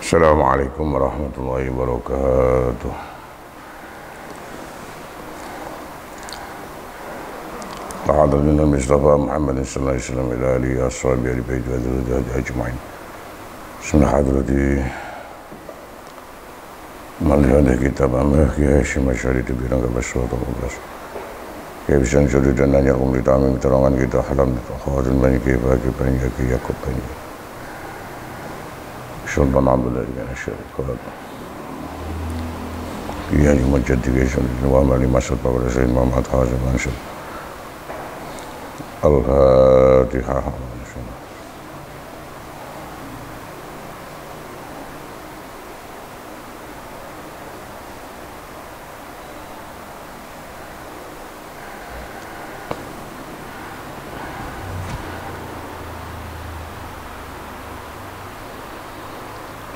Assalamualaikum warahmatullahi wabarakatuh. Hadratin Mustafa Muhammad sallallahu alaihi wasallam ila alihi washabihi ali baiti wa dzurriyyati ajmain. Bismillah hadrati Malihada kitab amah ya Hashim Asy'ari tibirang kabaswata qablas. Ya bisan suri dan nanya umri tamim terangan kita halam khawatir banyak bagi banyak yakub banyak. Sultan Abdullah bin Syarifat. Ia ni mujaddid wa mali masud pada Sayyid Muhammad Hazim Mansur. Al-Fatihah.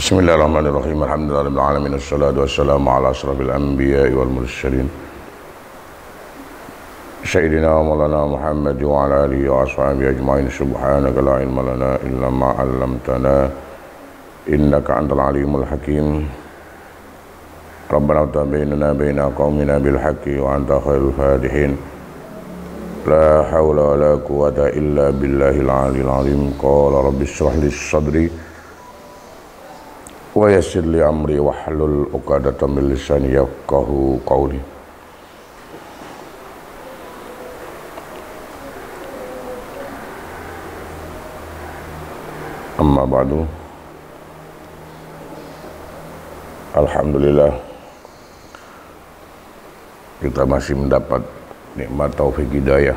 Bismillahirrahmanirrahim. Alhamdulillahirabbil alamin. Wassalatu wassalamu ala asrofil anbiya'i wal mursalin. Sayyidina wa maulana Muhammad wa ala alihi wa ashabihi ajmain. Subhanaka la ilma lana illa ma 'allamtana innaka antal alimul hakim. Rabbana tabayyana baina qaumina bil haqqi wa anta khairul fatihin. La haula wa la quwwata illa billahil aliyil azim. Qala rabbi shrah li sadri wa yassir li amri wahlul 'uqdatam min lisani yafqahu qawli. Amma ba'du. Alhamdulillah kita masih mendapat nikmat taufik hidayah,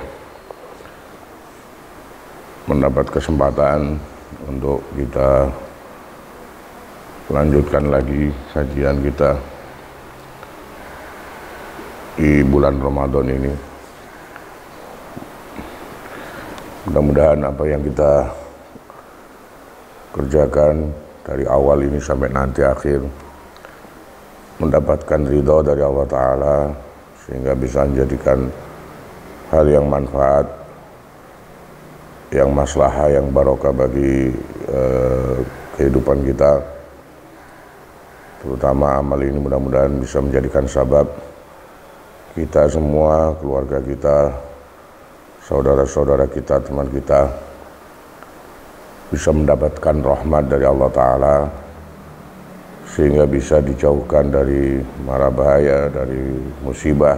mendapat kesempatan untuk kita lanjutkan lagi kajian kita di bulan Ramadan ini. Mudah-mudahan apa yang kita kerjakan dari awal ini sampai nanti akhir mendapatkan ridho dari Allah Ta'ala, sehingga bisa menjadikan hal yang manfaat, yang maslahah, yang barokah bagi kehidupan kita. Terutama amal ini mudah-mudahan bisa menjadikan sabab kita semua, keluarga kita, saudara-saudara kita, teman kita bisa mendapatkan rahmat dari Allah Ta'ala, sehingga bisa dijauhkan dari mara bahaya, dari musibah,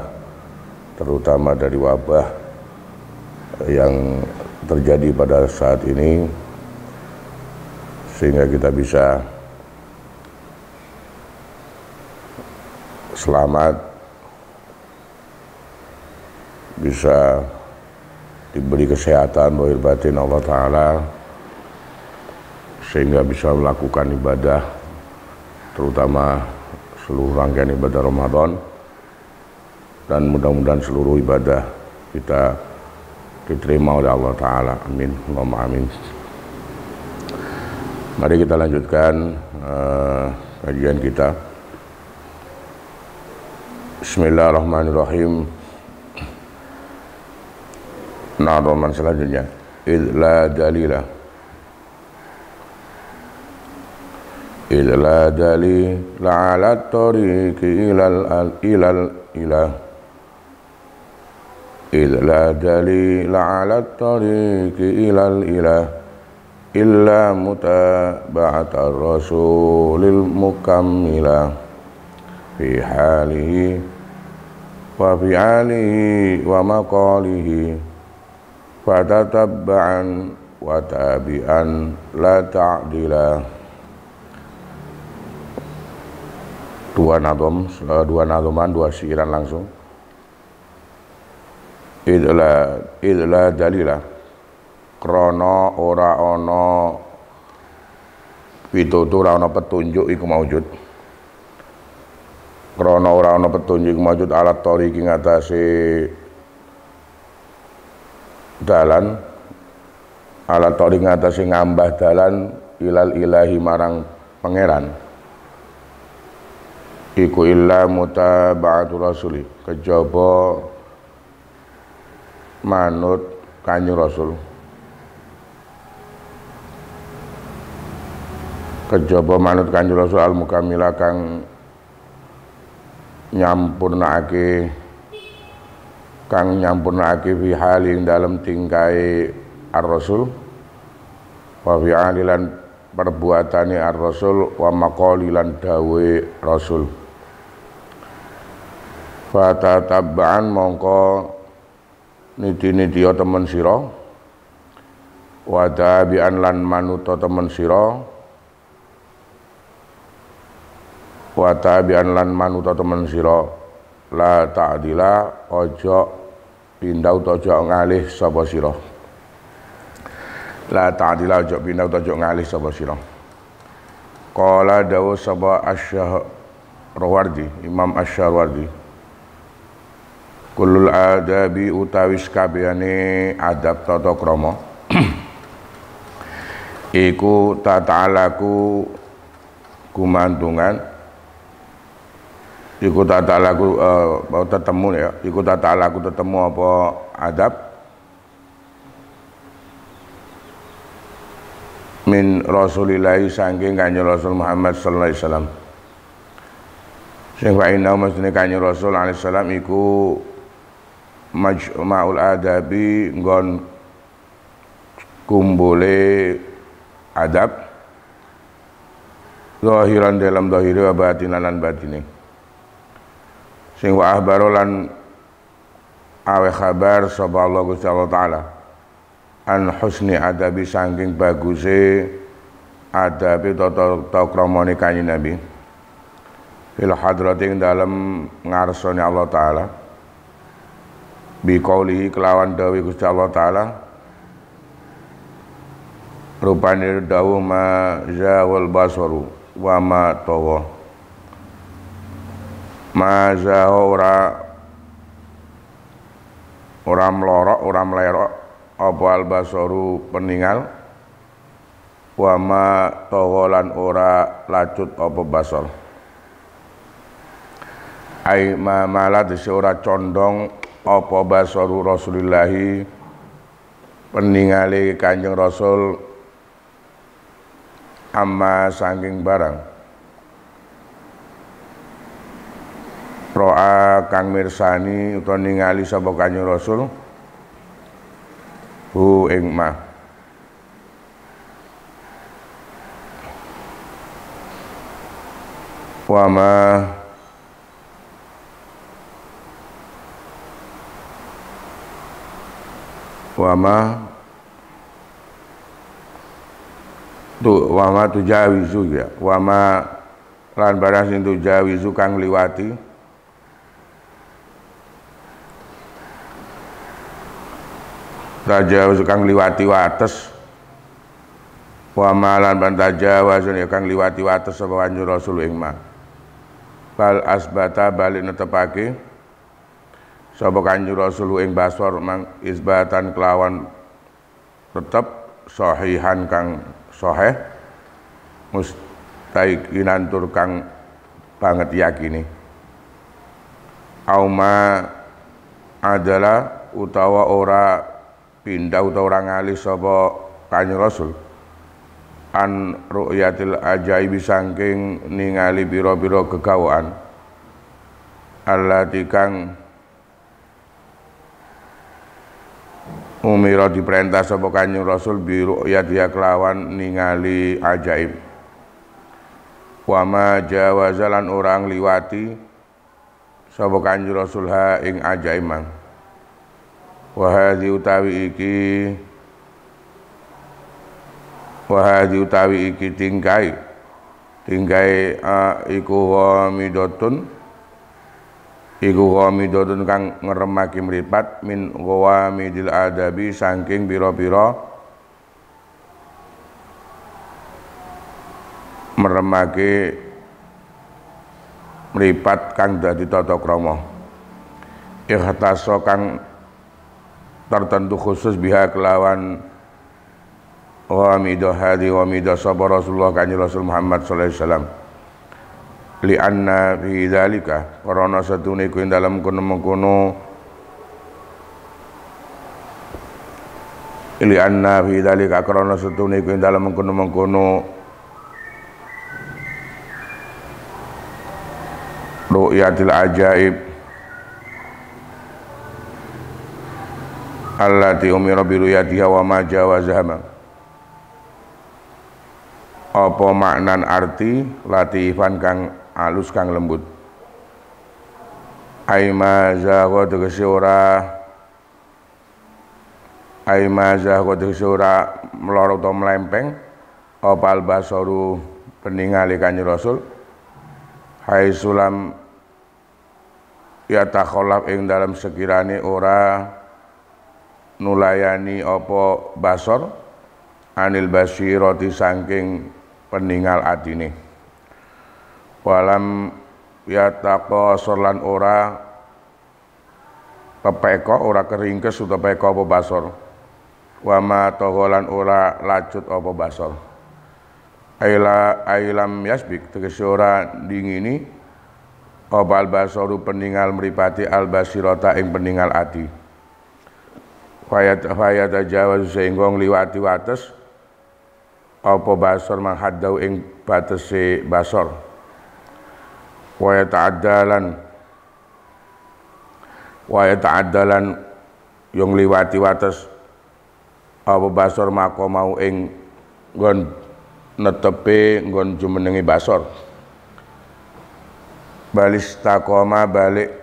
terutama dari wabah yang terjadi pada saat ini, sehingga kita bisa selamat, bisa diberi kesehatan lahir batin Allah Ta'ala, sehingga bisa melakukan ibadah, terutama seluruh rangkaian ibadah Ramadan, dan mudah-mudahan seluruh ibadah kita diterima oleh Allah Ta'ala. Amin, Allahumma amin. Mari kita lanjutkan kajian kita. Bismillahirrahmanirrahim. Nadoman selanjutnya, idla dalila, idla dalila ala tariqi ilal ilah, idla dalila ala tariqi ilal ilah illa mutaba'atar rasulil mukammilah fi halihi wa fi alihi wa maqalihi fatatabba'an wa tabi'an la ta'dila. Dua nadoman, dua siiran langsung. Idla dalila, krono ora ono pitutur, ora ono petunjuk iku maujud. Krono ora ana petunjuk maujud alat tariqi ngatasi dalan, alat tariqi ngatasi ngambah dalan ilal ilahi marang pangeran, iku illa mutaba'atu rasuli, kejaba manut Kanjeng Rasul kejaba manut Kanjeng Rasul al mukamila kang nyampurnake fi halin dalam tingkai ar-rasul wa fi alilan perbuatane ar-rasul wa maqalilan dawe rasul fata tabbaan mongko niti-niti temen sira wa tabi'an lan manuta temen sira wa tabi'an lan manuta temen sira la ta'dila ojo pindah utawa ngalih sapa sira la ta'dila ojo pindah utawa ngalih sapa sira qala dawu sapa Asy-Syahrawardi Imam Asy-Syahrawardi kulul adabi utawis kabehane adab tata krama iku tata'alaku gumantungan iku tata'alaku tetemu ya iku tata'alaku tetemu apa adab min Rasulillahi saking Kanjeng Rasul Muhammad sallallahu alaihi wasallam sing wa inna masne Kanjeng Rasul alaihi salam iku majma'ul adabi nggon kumpule adab zahiran dalam zahiri wa batinan lan batine sing wa ahbaro lan awe kabar sapa Allah Gusti Allah taala an husni adabi saking baguse adabi tata kramane Kanjeng Nabi fil hadratin dalam ngarsane Allah taala bi qaulihi kelawan dawuh Gusti Allah taala rupane dawuh ma zawal basaru wa ma tawa ma zawara ora mlorok ora mlerok apa al basaru peningal wa ma tawa lan ora lacut apa basar ai ma malat ora condong apa basaru Rasulillahi peningale Kanjeng Rasul amma saking barang ro'a kang mirsani utawa ningali sapa Kanjeng Rasul hu ing ma wama tujawizu ya wama lan barang sing tujawizu kang liwati tajawuz kang liwati wates wama lan tajawuz kang liwati wates sapa Kanjeng Rasul ing ma bal asbata balik netepake sapa Kanjeng Rasul ing basor mang isbatan kelawan tetep sahihan kang sahih mustaiqinan tur kang banget yakini auma adalah utawa ora pindah utawa ora ngalih sapa Kanjeng Rasul an ru'yatil ajaibi saking ningali biro-biro kegawaan allati kang umira diperintah sapa Kanjeng Rasul bi ru'yatiha kelawan ningali ajaib wa ma jawazalan orang liwati sapa Kanjeng Rasul ha ing ajaib mang wa hadhi utawi iki tingkai iku ghamidotun kang ngremaki mripat min ghamidil adabi saking pira-pira meremake mripat kang dadi tata krama ikhtasa kang tertentu khusus biha kelawan ghamidah hadi ghamidah sapa Rasulullah Kanjeng Rasul Muhammad sallallahu alaihi wasallam li anna fi dzalika karana satune iku ing dalem kono-mengkono li anna fi dzalika karana satune iku ing dalem kono-mengkono ru'yatil ajaib allati umira bi ru'yatiha wa ma jawazaha. Apa maknan arti latifan kang alus kang lembut. Aimaza wa tegese ora melorot atau melempeng opal basoru peningali Kanjeng Rasul hai sulam ya takholaf ing dalam sekirane ora nulayani apa basor anil basirati saking peningal atine walam ya taqasor lan ora pepeko ora keringkes utawa peko apa basor wama togolan ora lacut apa basor ailam yasbik tegese ora dingini apa al basoru peningal mripati al basirata ing peningal ati fayat tajawaz sehingga ngliwati wates apa basor manghadau ing batese basor wa ta'addalan yang liwati wates apa basor mako mau ing nggon netepe nggon jumenengi basor balis taqoma balik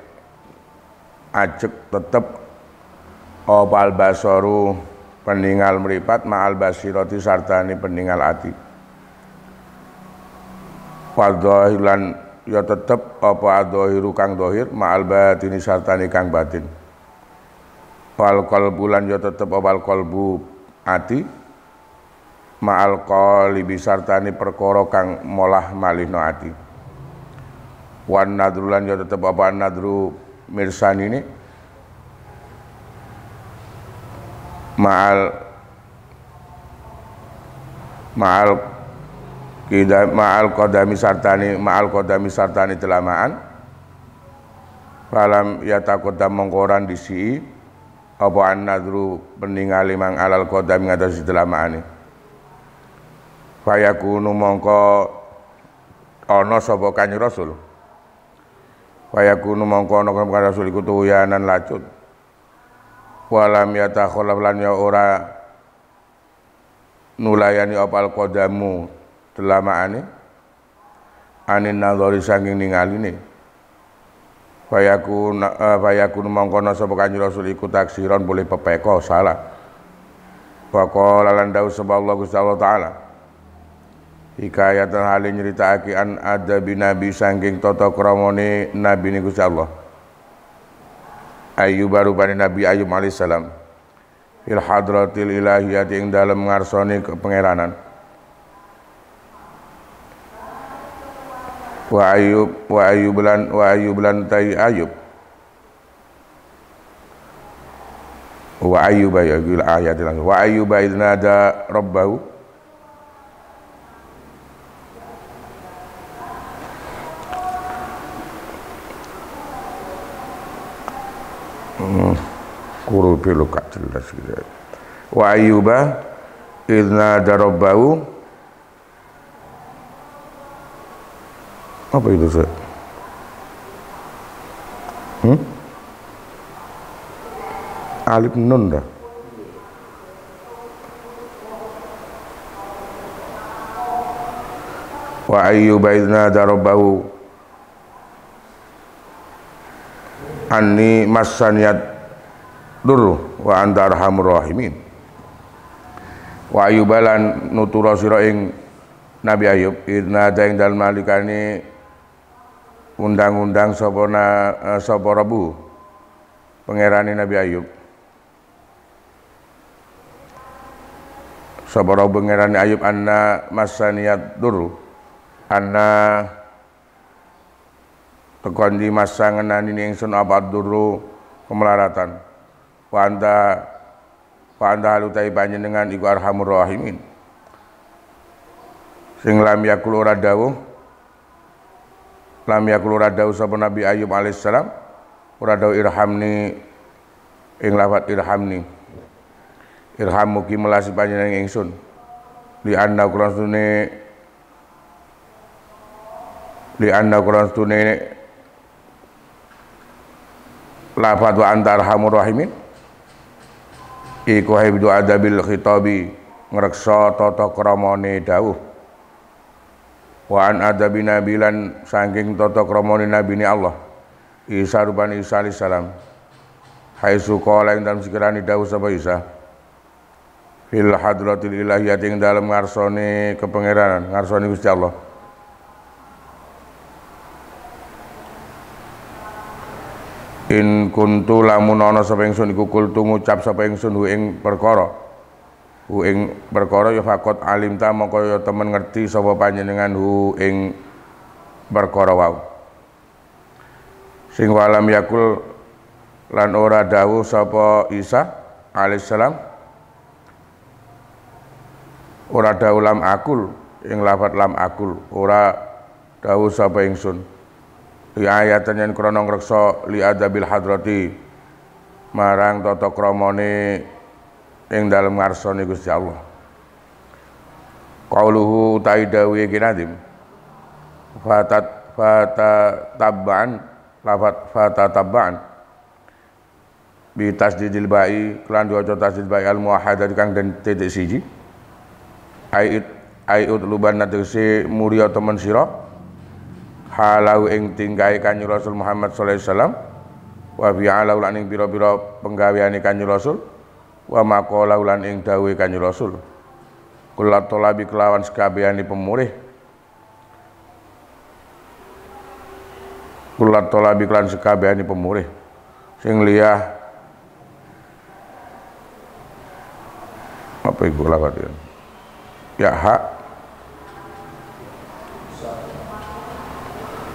ajek tetep apa al basoru peninggal meripat ma'al basirati sartani peninggal ati wadhahilan ya tetep apa adhahiru kang dhahir ma'al batini sartani kang batin wal qalbulan ya tetep apa qalbu ati ma'al qalbi sartani perkara kang molah malihno ati wan nadrulan ya tetep apa nadru mirsanine ma'al qadami sartani telamaan falam yatakodam mongkoran disi apa an-nadru peningali mang alal qadami ngatasi telamaane fayakunu mongko ana sapa Kanjeng Rasul fayakunu mongko ana Kanjeng Rasul iku tuyanan lacut walam yatakholaf lan ya ora nulayani opal kodamu telamaane anin nadhari saking ningaline fayakun mongkono sapa Kanjeng Rasul iku taksiron boleh pepeko salah wa qala lan dawu sapa Allah Gusti Allah taala hikayatan hale nyritakake an adabi nabi saking tata kramane nabi niku Gusti Allah Ayyub rupane Nabi Ayyub alaihissalam fil hadratil ilahiyati ing dalem ngarsane kepangeranan wa Ayyub lan tai Ayyub wa Ayyub ya gil ayat langsung wa Ayyub idnada rabbahu kurul pilu kak jelas gitu. Wa Ayyuba idna darabbahu apa itu Ustaz? Alif nun dah. Wa Ayyuba idna darabbahu anni massaniyat dur wa anta arhamur rahimin wa Ayyubalan nutura sira ing Nabi Ayyub idna daing dalem nalikane undang-undang sapa Rabu pangerane Nabi Ayyub sapa Rabu pangerane Ayyub anna masaniyat dur anna tekondi masa ngenani ingsun apa duru kemelaratan wa anta halutai panjenengan iku arhamur rahimin sing lam yakul ora dawuh sapa Nabi Ayyub alaihissalam ora dawuh irhamni ing lafat irhamni irham mugi melasi panjenengan ingsun li anna kurang stune lafadz wa anta arhamur rahimin iku hibdu adabil khitabi ngreksa tata kramane dawuh wa an adabi nabilan saking tata kramane nabine Allah Isa rupane Isa alaihi salam haitsu qala ing dalem sekirane dawuh sapa Isa fil hadratil ilahiyah ing dalem ngarsane kepangeranan ngarsane Gusti Allah in kuntu lamun ana sapa ingsun iku kultu ngucap sapa ingsun ing perkara ya faqat alimta mongko ya temen ngerti sapa panjenengan ing perkara wau sing walam yakul lan ora dawuh sapa Isa alaihissalam ora dawuh lam akul ing lafat lam akul ora dawuh sapa ingsun li ayatan yen krana ngreksa li adabil hadrati marang tata kramane ing dalem ngarsane Gusti Allah qauluhu taidawi kinadim fatatabban lafat fatatabban bi tasdidil ba'i kelan diwaca tasdid ba'i al muwahhadah kang den titik siji ayat luban natese mulya temen sira halau ing tingkai Kanjeng Rasul Muhammad sallallahu alaihi wasallam wa bi'alau lan ing pira-pira penggaweane Kanjeng Rasul wa maqala lan ing dawuhe Kanjeng Rasul kulat talabi kelawan sekabehane pemurih kulat talabi kelan sekabehane pemurih sing liyah apa iku lafadz ya hak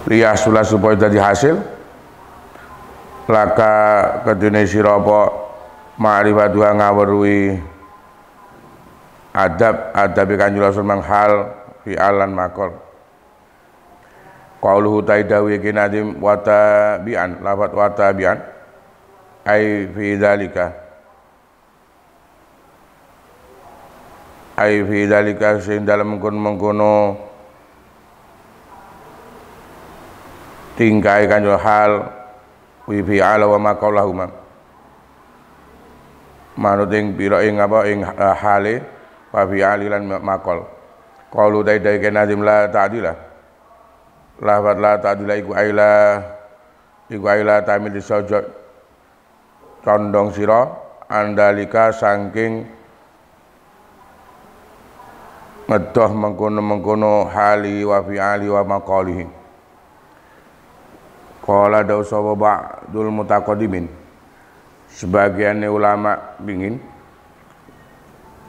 liyah sulah supaya dadi hasil laka kedene sira apa ma'rifatu ngaweruhi adab Kanjeng Rasul manghal fi alan makol qauluhu taidawi kinadim wa tabi'an lafat wa tabi'an ai fi dzalika sing dalem mengkono tingkai Kanjeng hal wi fi ala wa maqalahuma manut ing pira ing apa ing hale wa fi alilan maqal qaulu daidai kenadim la ta'dila lafat la ta'dila iku aila tamil disojot condong sira andalika saking ngedoh mengkono hali wa fi ali wa maqalihi qala dawu sapa ba'dul mutaqaddimin sebagian ulama bingin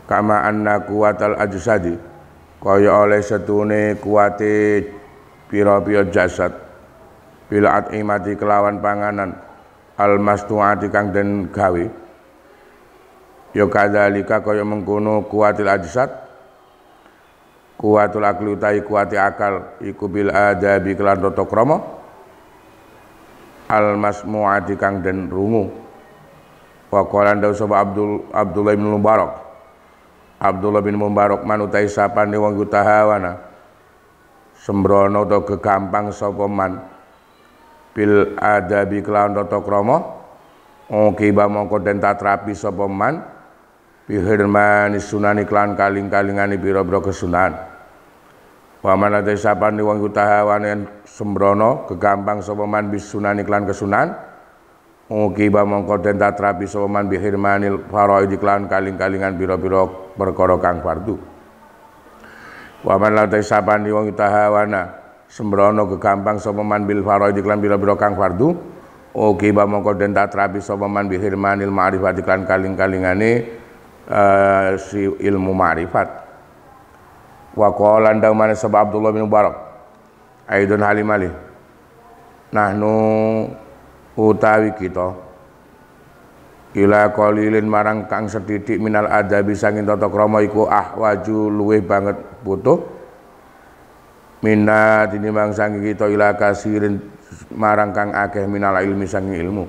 kama anna kuwatal ajsadi kaya oleh setune kuwate pira-pira jasad bil at'imati kelawan panganan al mastu'ati kang den gawe ya kadzalika kaya mengkono kuwatil ajsad kuwatul akli utai kuwati akal iku bil adabi kelan tata krama al masmu'ati kang den rungu wa qala ndaw sapa Abdullah bin Mubarak manutai sapane wong utahawana sembrono to gegampang sapa man bil adabi kelawan tata krama kiba mongko den tatrapi sapa man bi hirmani sunani kelan kaling-kalingane pira-pira kesunahan wa manate sapane wong utahawane sembrono gegampang sapa man bis sunani klan kesunan kiba mongko den tatrapi sapa man bi hirmanil faraid klan kaling-kalingan pira-pira perkara kang fardu wa manate sapane wong utahawana sembrono gegampang sapa man bil faraid klan pira-pira kang fardu kiba mongko den tatrapi sapa man bi hirmanil ma'rifat klan kaling-kalingane si ilmu ma'rifat wa qala ndang mana sapa Abdullah bin Mubarak aidon halimali nahnu utawi kita ila qalilin marang kang sedidik minal adabi sanging tata krama iku ahwaju luweh banget butuh minna tinimbang sanging kita ila kasirin marang kang akeh minal ilmi sanging ilmu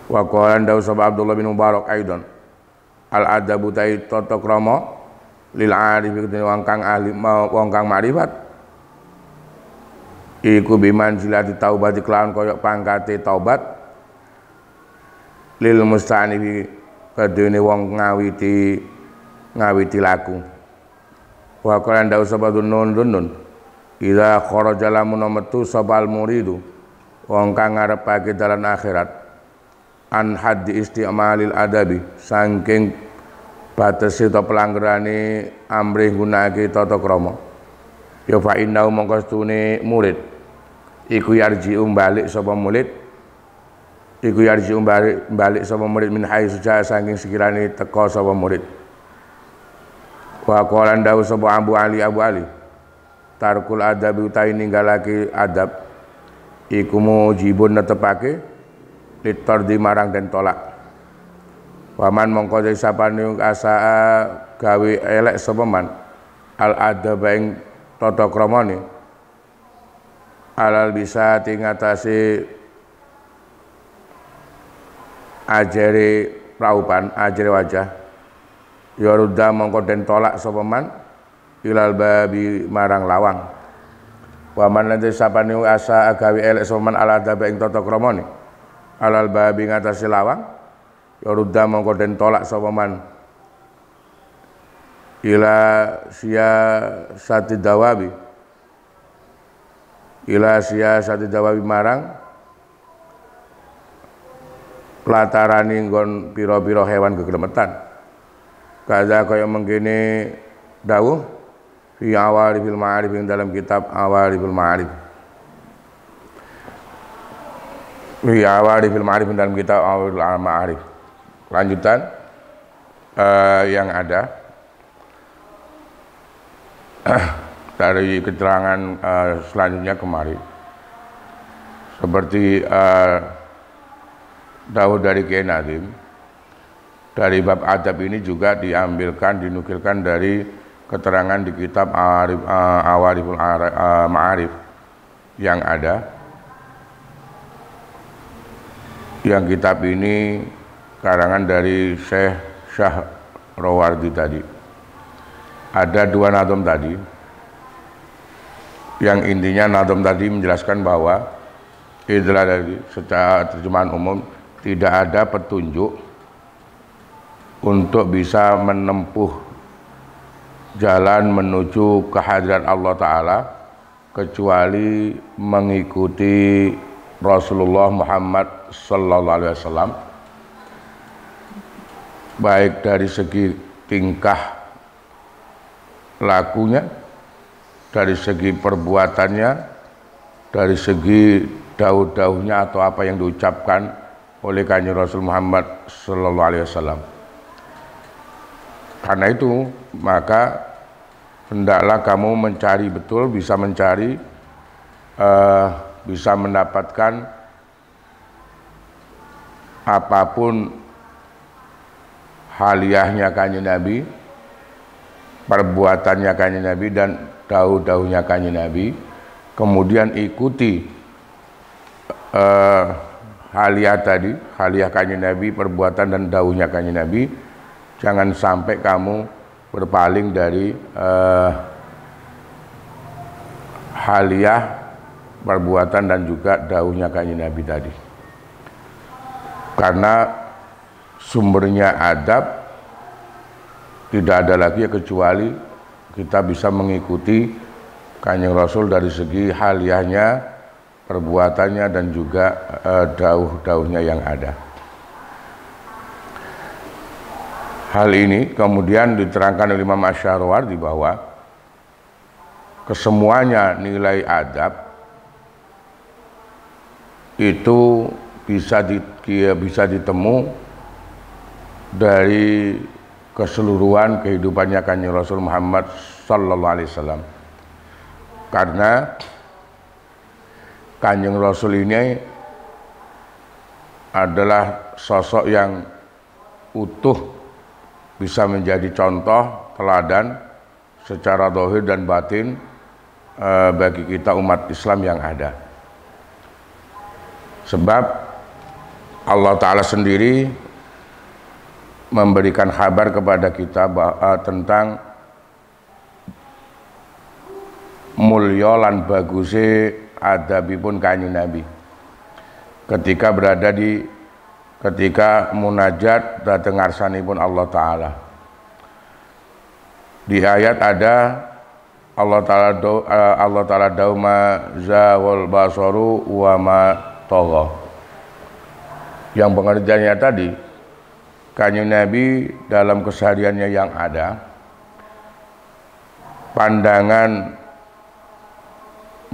wa qala ndaw sapa Abdullah bin Mubarak aidon al adabu tai tata krama lil arif wong kang ahli wong kang makrifat iku bimanzilati taubati kelawan koyok pangkate taubat lil musta'anifi kedene wong ngawiti laku wa qala nda usaba dunun ila kharaja lamun metu sabal muridu wong kang ngarepake dalan akhirat an haddi isti'malil adabi saking batese ta pelanggarane amrih gunakake tata krama ya fa innahu mongko stune murid iku yarji'u balik sapa murid sapa murid min haitsu jaa saking sekirane teka sapa murid wa qala ndawu sapa Abu Ali tarkul adabi utawi ninggalake adab iku mujibun netepake litardi marang den tolak. Waman mongko dadi sapane asaa gawe elek sapa man al adab ing tata kramane alal bisa tingatasi ajere praupan ajere wajah ya rudda mongko den tolak sapa man ilal babi marang lawang. Waman nanti sapane asaa gawe elek sapa man al adab ing tata kramane alal babi ngatasi lawang ya rudda mongko den tolak sapa man ila siyasati dawabi marang latarani nggon pira-pira hewan geglemetan kaza kaya mengkene dawuh fi awalifil ma'arif ing dalam kitab awalifil ma'arif dalam kitab awalifil ma'arif. Lanjutan yang ada dari keterangan selanjutnya kemarin seperti dawuh dari Kiai Nazim dari bab adab ini juga dinukilkan dari keterangan di kitab Awaliful Ma'arif yang ada, yang kitab ini karangan dari Syekh Syahrawardi tadi. Ada dua nadom tadi, yang intinya nadom tadi menjelaskan bahwa adalah dari secara terjemahan umum tidak ada petunjuk untuk bisa menempuh jalan menuju kehadiran Allah Ta'ala kecuali mengikuti Rasulullah Muhammad Sallallahu Alaihi Wasallam, baik dari segi tingkah lakunya, dari segi perbuatannya, dari segi dawuh-dawuhnya atau apa yang diucapkan oleh Kanjeng Rasul Muhammad Sallallahu Alaihi Wasallam. Karena itu maka hendaklah kamu mencari betul, bisa mencari, bisa mendapatkan apapun haliyahnya Kanjeng Nabi, perbuatannya Kanjeng Nabi dan dawuh-dawuhnya Kanjeng Nabi, kemudian ikuti haliyah tadi, haliyah Kanjeng Nabi, perbuatan dan dawuhnya Kanjeng Nabi. Jangan sampai kamu berpaling dari haliyah, perbuatan dan juga dawuhnya Kanjeng Nabi tadi. Karena sumbernya adab tidak ada lagi kecuali kita bisa mengikuti Kanjeng Rasul dari segi haliyahnya, perbuatannya dan juga dawuh-dawuhnya yang ada. Hal ini kemudian diterangkan oleh Imam Asy-Syahrawardi bahwa kesemuanya nilai adab itu bisa ditemu dari keseluruhan kehidupannya Kanjeng Rasul Muhammad Sallallahu Alaihi Wasallam. Karena Kanjeng Rasul ini adalah sosok yang utuh, bisa menjadi contoh teladan secara zahir dan batin bagi kita umat Islam yang ada. Sebab Allah Ta'ala sendiri memberikan kabar kepada kita tentang mulya lan baguse adabipun Kanjeng Nabi ketika munajat dhateng ngarsanipun Allah Ta'ala. Di ayat ada Allah Ta'ala dauma zawal basaru wa ma tagha. Yang pengertiannya tadi, Kanjeng Nabi dalam kesehariannya yang ada, pandangan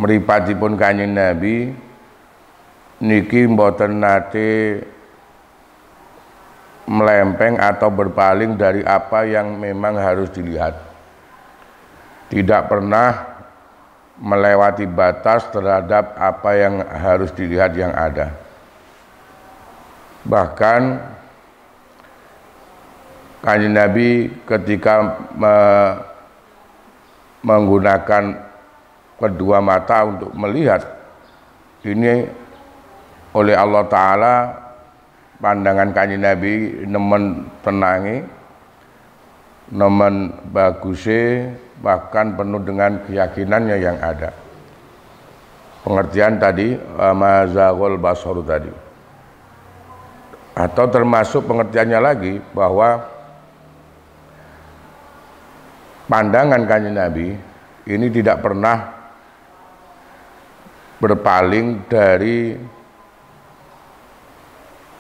mripatipun Kanjeng Nabi niki mboten nate melempeng atau berpaling dari apa yang memang harus dilihat. Tidak pernah melewati batas terhadap apa yang harus dilihat yang ada. Bahkan Kanjeng Nabi ketika menggunakan kedua mata untuk melihat, ini oleh Allah Ta'ala pandangan Kanjeng Nabi nemen tenangi, nemen baguse, bahkan penuh dengan keyakinannya yang ada. Pengertian tadi mazaghul basaru tadi, atau termasuk pengertiannya lagi bahwa pandangan Kanjeng Nabi ini tidak pernah berpaling dari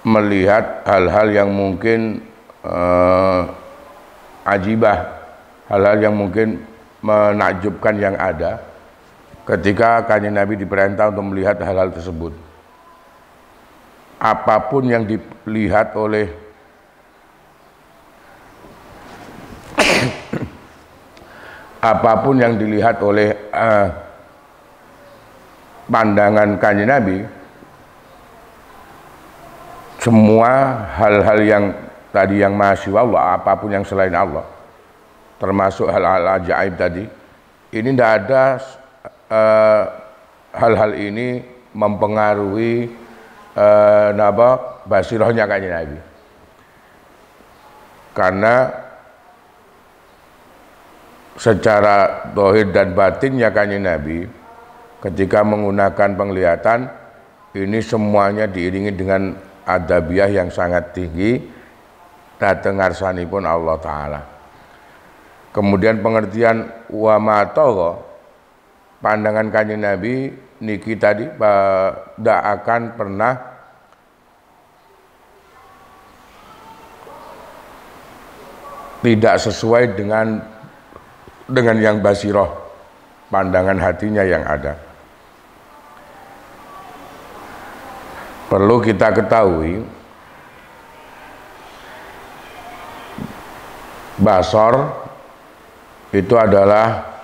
melihat hal-hal yang mungkin ajibah, hal-hal yang mungkin menakjubkan yang ada ketika Kanjeng Nabi diperintah untuk melihat hal-hal tersebut. Apapun yang dilihat oleh pandangan Kanjeng Nabi, semua hal-hal yang tadi yang masih Allah, apapun yang selain Allah, termasuk hal-hal ajaib tadi, ini tidak ada hal-hal ini mempengaruhi basirohnya Kanjeng Nabi. Karena secara zahir dan batinnya Kanjeng Nabi ketika menggunakan penglihatan ini semuanya diiringi dengan adabiyah yang sangat tinggi dhateng ngarsanipun Allah Ta'ala. Kemudian pengertian wa ma tagha, pandangan Kanjeng Nabi niki tadi tidak akan pernah tidak sesuai dengan yang basiroh, pandangan hatinya yang ada. Perlu kita ketahui, basor itu adalah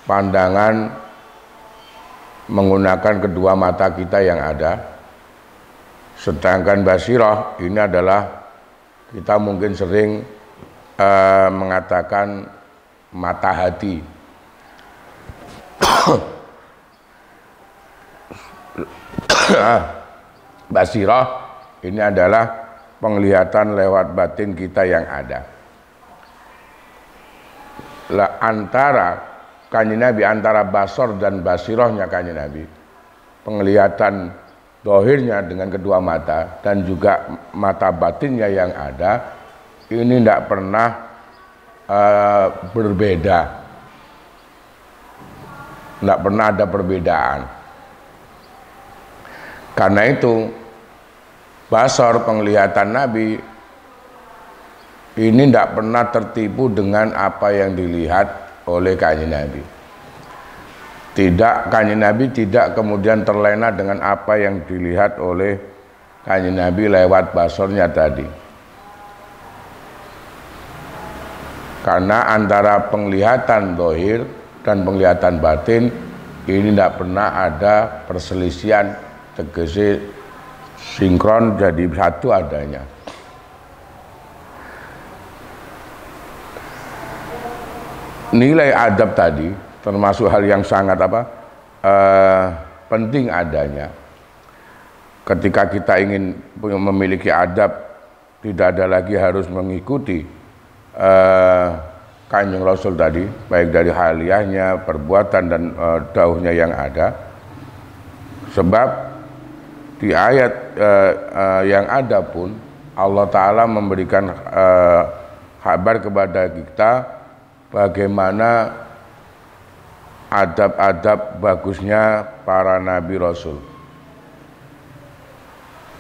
pandangan menggunakan kedua mata kita yang ada. Sedangkan basiroh ini adalah kita mungkin sering mengatakan mata hati. Basirah ini adalah penglihatan lewat batin kita yang ada. Antara Kanjeng Nabi, antara basor dan basirahnya Kanjeng Nabi, penglihatan zahirnya dengan kedua mata dan juga mata batinnya yang ada, ini tidak pernah berbeda, tidak pernah ada perbedaan. Karena itu basor, penglihatan Nabi ini tidak pernah tertipu dengan apa yang dilihat oleh Kanjeng Nabi. Kanjeng Nabi tidak kemudian terlena dengan apa yang dilihat oleh Kanjeng Nabi lewat basornya tadi. Karena antara penglihatan zahir dan penglihatan batin ini tidak pernah ada perselisihan, tegese sinkron jadi satu adanya. Nilai adab tadi termasuk hal yang sangat penting adanya. Ketika kita ingin memiliki adab, tidak ada lagi harus mengikuti Kanjeng Rasul tadi, baik dari haliyahnya, perbuatan dan dauhnya yang ada. Sebab di ayat yang ada pun Allah Ta'ala memberikan kabar kepada kita bagaimana adab-adab bagusnya para nabi rasul.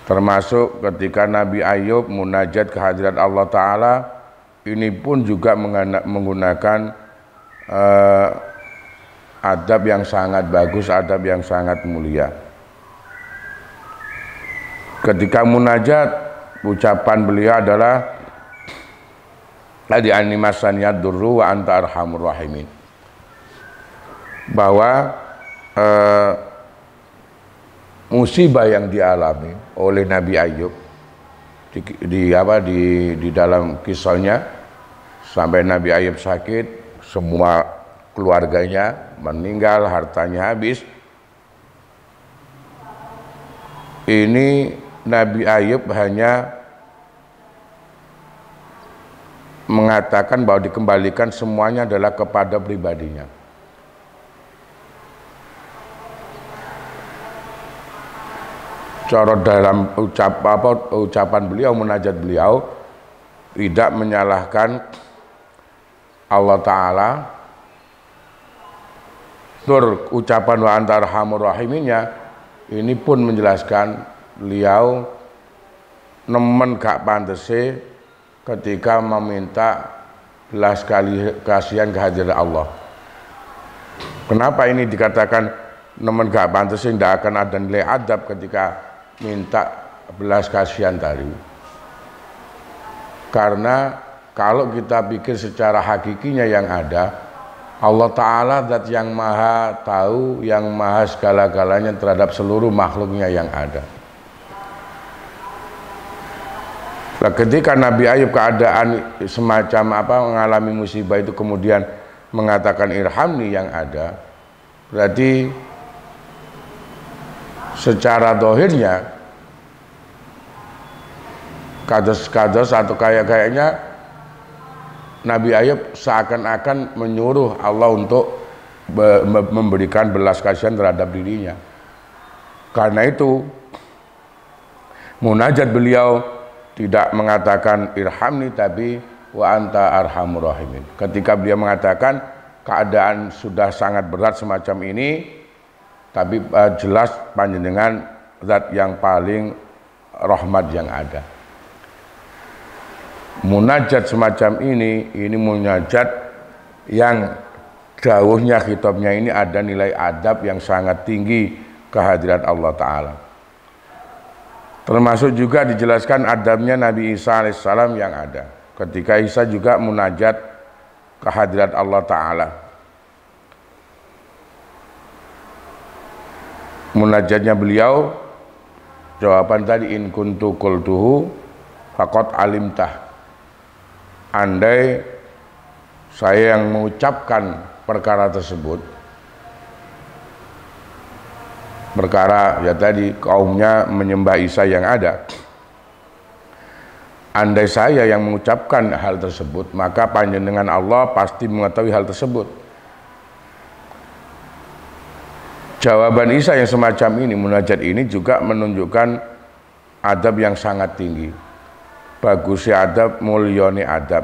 Termasuk ketika Nabi Ayub munajat ke hadirat Allah Ta'ala, ini pun juga menggunakan adab yang sangat bagus, adab yang sangat mulia. Ketika munajat, ucapan beliau adalah di animasan yadurru wa anta arhamur rahimin, bahwa musibah yang dialami oleh Nabi Ayub di dalam kisahnya, sampai Nabi Ayub sakit, semua keluarganya meninggal, hartanya habis. Ini Nabi Ayub hanya mengatakan bahwa dikembalikan semuanya adalah kepada pribadinya. Cara dalam ucapan beliau, munajat beliau, tidak menyalahkan Allah Ta'ala. Ucapan wa anta arhamur rahiminnya ini pun menjelaskan beliau nemen gak pantese ketika meminta belas kasihan kehadiran Allah. Kenapa ini dikatakan nemen gak pantese, tidak akan ada nilai adab ketika minta belas kasihan tadi? Karena kalau kita pikir secara hakikinya yang ada, Allah Ta'ala zat yang maha tahu, yang maha segala-galanya terhadap seluruh makhluknya yang ada. Nah, ketika Nabi Ayub keadaan semacam mengalami musibah itu kemudian mengatakan irhamni yang ada, berarti secara dohirnya kados-kados atau kayaknya Nabi Ayub seakan-akan menyuruh Allah untuk memberikan belas kasihan terhadap dirinya. Karena itu munajat beliau tidak mengatakan irhamni, tapi wa anta arhamur rahimin. Ketika beliau mengatakan keadaan sudah sangat berat semacam ini, tapi jelas panjenengan zat yang paling rahmat yang ada. Munajat semacam ini munajat yang dawuhnya, khitabnya ini ada nilai adab yang sangat tinggi kehadirat Allah Ta'ala. Termasuk juga dijelaskan adabnya Nabi Isa alaihissalam yang ada ketika Isa juga munajat kehadirat Allah Ta'ala. Munajatnya beliau, jawaban tadi, in kuntu qultuhu faqad alimtah, andai saya yang mengucapkan perkara tersebut, perkara ya tadi kaumnya menyembah Isa yang ada, andai saya yang mengucapkan hal tersebut, maka panjenengan Allah pasti mengetahui hal tersebut. Jawaban Isa yang semacam ini, munajat ini juga menunjukkan adab yang sangat tinggi, bagusnya adab, mulyane adab.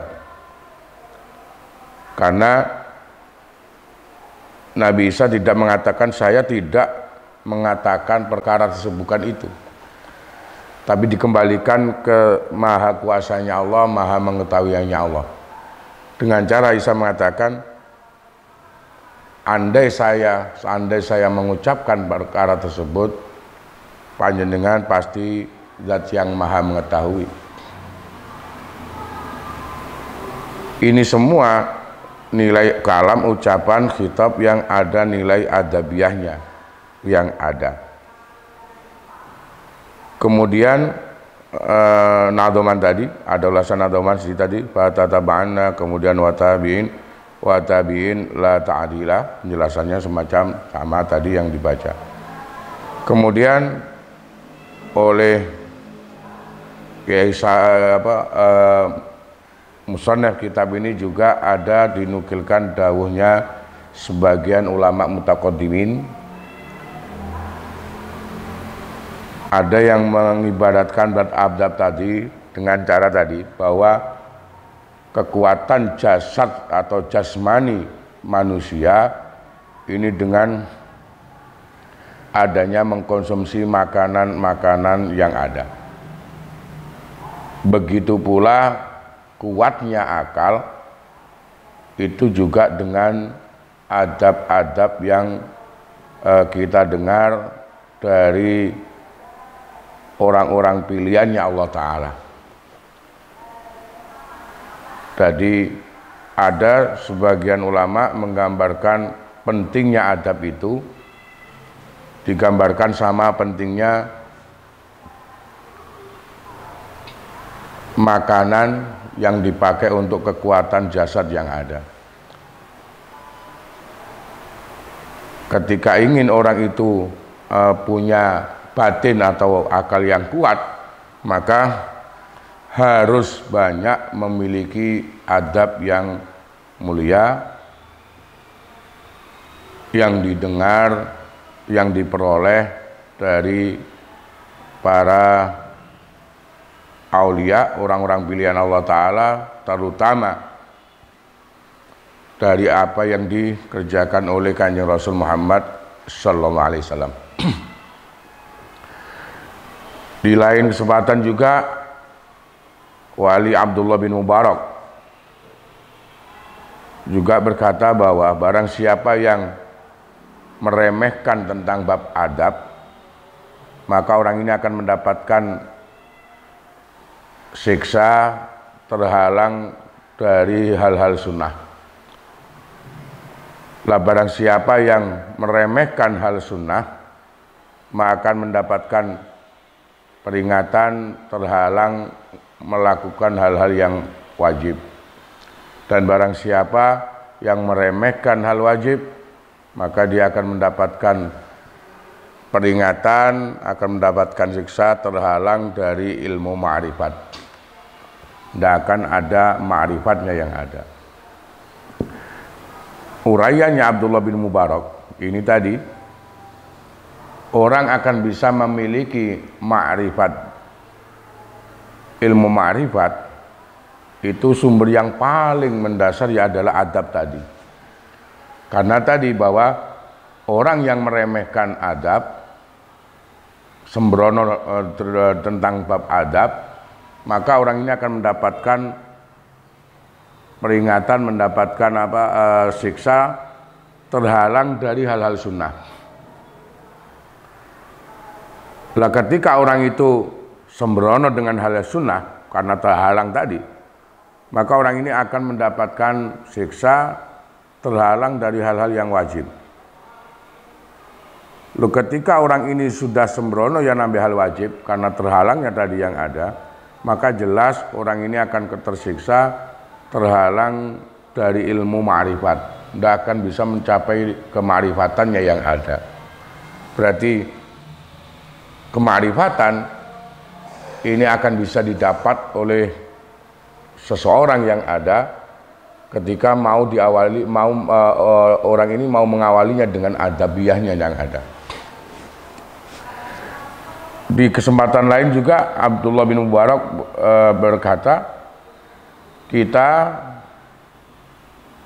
Karena Nabi Isa tidak mengatakan saya tidak mengatakan perkara tersebut, bukan itu, tapi dikembalikan ke maha kuasanya Allah, maha mengetahuinya Allah, dengan cara Isa mengatakan andai saya mengucapkan perkara tersebut, panjenengan pasti zat yang maha mengetahui. Ini semua nilai kalam, ucapan, khitab yang ada nilai adabiahnya yang ada. Kemudian nadoman tadi, ada ulasan nadoman seperti tadi, fatataba'anna, kemudian watabiin la ta'adila, penjelasannya semacam sama tadi yang dibaca. Kemudian oleh musannaf kitab ini juga ada dinukilkan dawuhnya sebagian ulama mutaqaddimin Ada yang mengibaratkan adab tadi dengan cara tadi bahwa kekuatan jasad atau jasmani manusia ini dengan adanya mengkonsumsi makanan-makanan yang ada. Begitu pula kuatnya akal itu juga dengan adab-adab yang kita dengar dari orang-orang pilihannya Allah Ta'ala. Jadi ada sebagian ulama menggambarkan pentingnya adab itu digambarkan sama pentingnya makanan yang dipakai untuk kekuatan jasad yang ada. Ketika ingin orang itu punya batin atau akal yang kuat, maka harus banyak memiliki adab yang mulia, yang didengar, yang diperoleh dari para aulia, orang-orang pilihan Allah Ta'ala, terutama dari apa yang dikerjakan oleh Kanjeng Rasul Muhammad Sallallahu Alaihi Wasallam. Di lain kesempatan juga Wali Abdullah bin Mubarak juga berkata bahwa barang siapa yang meremehkan tentang bab adab, maka orang ini akan mendapatkan siksa, terhalang dari hal-hal sunnah. Lah barang siapa yang meremehkan hal sunnah, maka akan mendapatkan peringatan, terhalang melakukan hal-hal yang wajib. Dan barang siapa yang meremehkan hal wajib, maka dia akan mendapatkan peringatan, akan mendapatkan siksa, terhalang dari ilmu ma'rifat. Tidak akan ada ma'rifatnya yang ada. Urayanya Abdullah bin Mubarak ini tadi, orang akan bisa memiliki ma'rifat. Ilmu ma'rifat itu sumber yang paling mendasar ya adalah adab tadi. Karena tadi bahwa orang yang meremehkan adab, sembrono tentang bab adab, maka orang ini akan mendapatkan peringatan, mendapatkan siksa, terhalang dari hal-hal sunnah. Lah ketika orang itu sembrono dengan hal sunnah karena terhalang tadi, maka orang ini akan mendapatkan siksa, terhalang dari hal-hal yang wajib. Lalu ketika orang ini sudah sembrono yang nambah hal wajib karena terhalangnya tadi yang ada, maka jelas orang ini akan tersiksa, terhalang dari ilmu ma'rifat, tidak akan bisa mencapai kema'rifatannya yang ada. Berarti kema'rifatan ini akan bisa didapat oleh seseorang yang ada ketika mau diawali, orang ini mau mengawalinya dengan adabiyahnya yang ada. Di kesempatan lain juga Abdullah bin Mubarak berkata, kita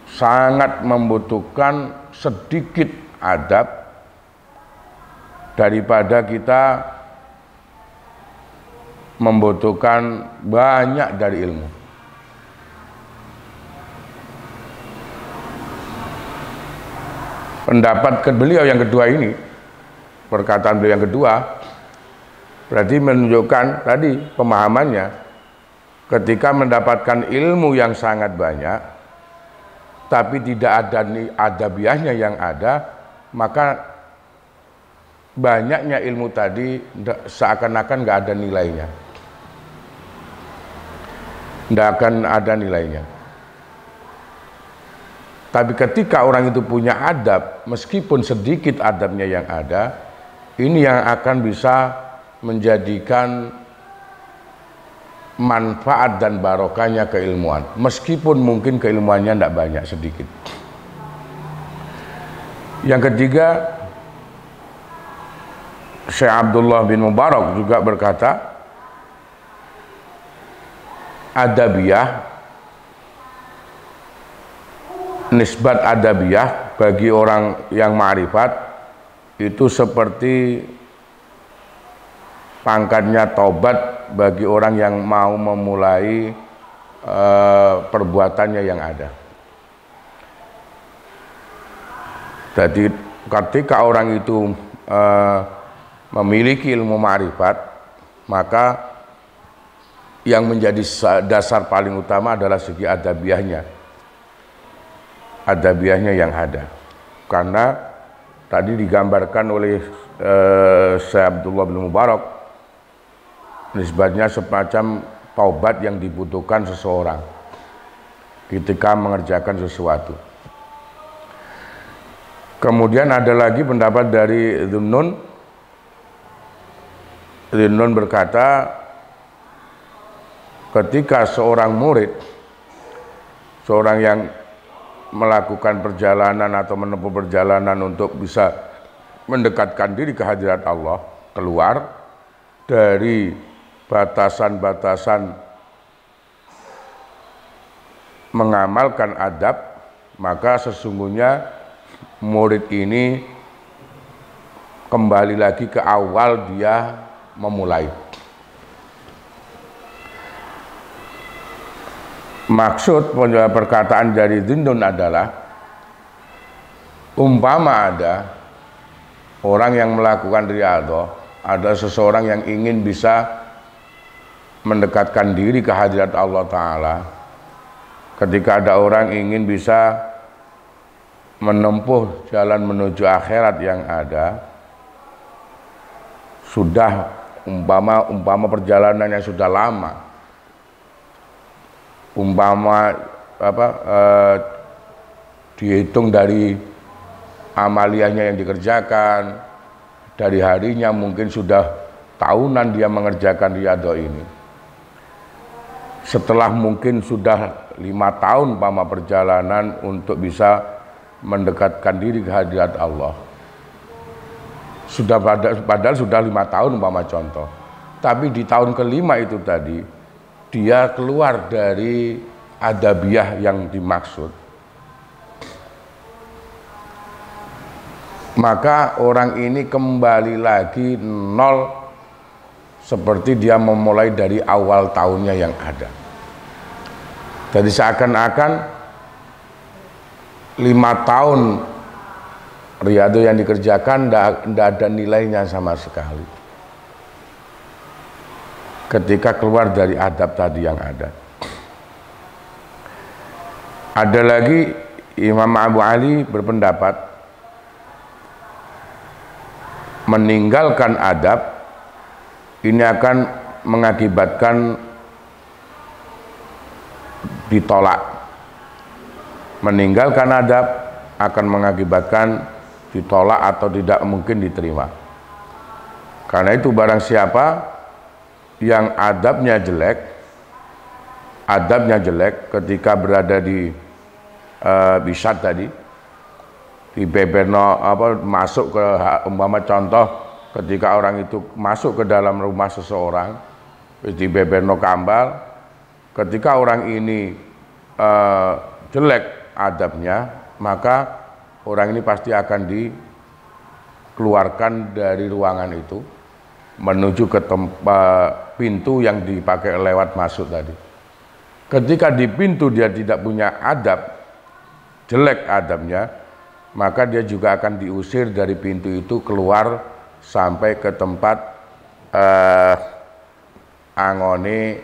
sangat membutuhkan sedikit adab daripada kita membutuhkan banyak dari ilmu. Pendapat beliau yang kedua ini, perkataan beliau yang kedua, berarti menunjukkan tadi pemahamannya, ketika mendapatkan ilmu yang sangat banyak, tapi tidak ada adabiahnya yang ada, maka banyaknya ilmu tadi seakan-akan nggak ada nilainya. Tidak akan ada nilainya. Tapi ketika orang itu punya adab, meskipun sedikit adabnya yang ada, ini yang akan bisa menjadikan manfaat dan barokahnya keilmuan, meskipun mungkin keilmuannya tidak banyak, sedikit. Yang ketiga, Syekh Abdullah bin Mubarak juga berkata, adabiyah, nisbat adabiyah bagi orang yang ma'rifat itu seperti pangkatnya taubat bagi orang yang mau memulai perbuatannya yang ada. Jadi ketika orang itu memiliki ilmu ma'rifat, maka yang menjadi dasar paling utama adalah segi adabiyahnya, yang ada. Karena tadi digambarkan oleh Syekh Abdullah bin Mubarak, nisbatnya semacam taubat yang dibutuhkan seseorang ketika mengerjakan sesuatu. Kemudian ada lagi pendapat dari Dhunnun. Dhunnun berkata, ketika seorang murid, seorang yang melakukan perjalanan atau menempuh perjalanan untuk bisa mendekatkan diri ke hadirat Allah, keluar dari batasan-batasan mengamalkan adab, maka sesungguhnya murid ini kembali lagi ke awal dia memulai. Maksud perkataan dari Dhunnun adalah, umpama ada orang yang melakukan riyadhah, ada seseorang yang ingin bisa mendekatkan diri ke hadirat Allah Ta'ala, ketika ada orang ingin bisa menempuh jalan menuju akhirat yang ada, sudah umpama perjalanannya sudah lama, dihitung dari amaliyahnya yang dikerjakan, dari harinya mungkin sudah tahunan dia mengerjakan riyadhah ini. Setelah mungkin sudah 5 tahun perjalanan untuk bisa mendekatkan diri ke hadirat Allah, padahal sudah 5 tahun contoh, tapi di tahun kelima itu tadi dia keluar dari adabiyah yang dimaksud, maka orang ini kembali lagi nol, seperti dia memulai dari awal tahunnya yang ada. Jadi seakan-akan 5 tahun riyadhah yang dikerjakan tidak ada nilainya sama sekali ketika keluar dari adab tadi yang ada. Ada lagi Imam Abu Ali berpendapat, meninggalkan adab ini akan mengakibatkan ditolak. Meninggalkan adab akan mengakibatkan ditolak atau tidak mungkin diterima. Karena itu barang siapa yang adabnya jelek ketika berada di bisat tadi, di beberno masuk ke contoh, ketika orang itu masuk ke dalam rumah seseorang di beberno kambal, ketika orang ini jelek adabnya, maka orang ini pasti akan dikeluarkan dari ruangan itu menuju ke pintu yang dipakai lewat masuk tadi. Ketika di pintu dia tidak punya adab, jelek adabnya, maka dia juga akan diusir dari pintu itu keluar sampai ke tempat angone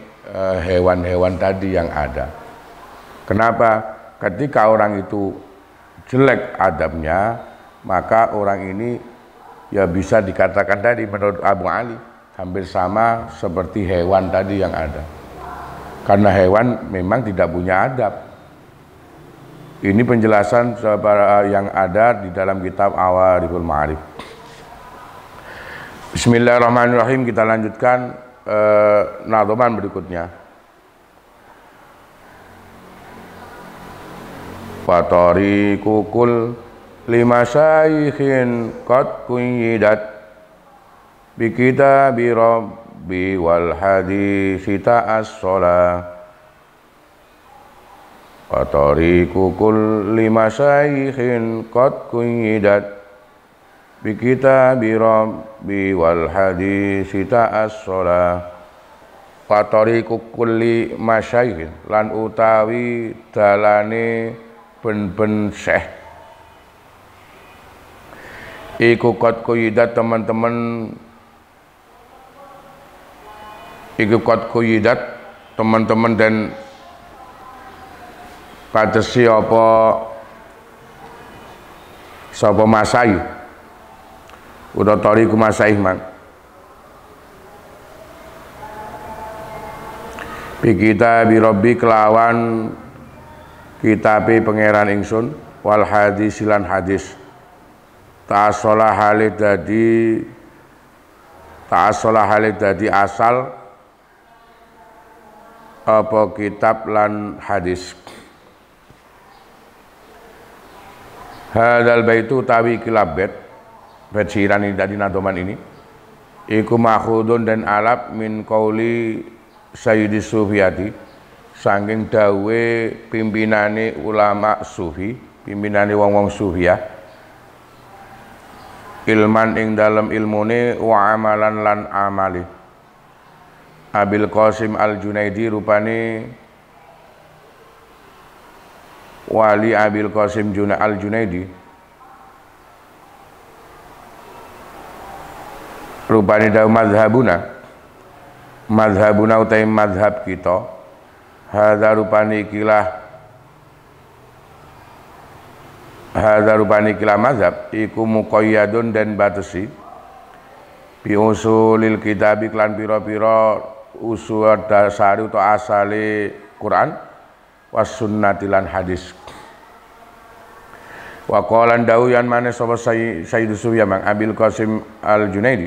hewan-hewan tadi yang ada. Kenapa? Ketika orang itu jelek adabnya, maka orang ini ya bisa dikatakan tadi menurut Abu Ali hampir sama seperti hewan tadi yang ada, karena hewan memang tidak punya adab. Ini penjelasan yang ada di dalam kitab Awariful Ma'arif. Bismillahirrahmanirrahim. Kita lanjutkan nadhaman berikutnya. Wa tariqu kul lima syaikhin qad kuyidat bi kitabi rabbi wal hadisi ta'assola wa tariqu kulli masyayikhin qad kuyidat bi kitabi rabbi wal hadisi ta'assola wa tariqu kulli masyayikhin lan utawi dalane ben-ben syekh iku qad kuyidat teman-teman iku qad kuyidat teman-teman dan katesi apa sapa masai utawa tariku masai man bi kitabi rabbi kelawan kitabe pangeran ingsun wal hadis lan hadis ta'assola halid dadi asal apa kitab lan hadis. Hadal baitu tawi kilabet bait syiran ini dari nadoman ini iku makhudun dan alap min qauli sayyidi sufiyati saking dawe pimpinane ulama sufi, pimpinane wong-wong sufiyah ilman ing dalam ilmune wa amalan lan amali. Abil Qasim Al-Junaidi rupane wali Abil Qasim Al-Junaidi rupane dawu mazhabuna utai mazhab kita hadza rupane ikilah mazhab iku muqayyadun dan batasi bi usulil kitab iklan pira-pira usul dasari utawa asale Quran was sunnati lan hadis. Wa qalan dawu yan mane sapa Sayyid Sufyan Mang Abil Qasim Al-Junaidi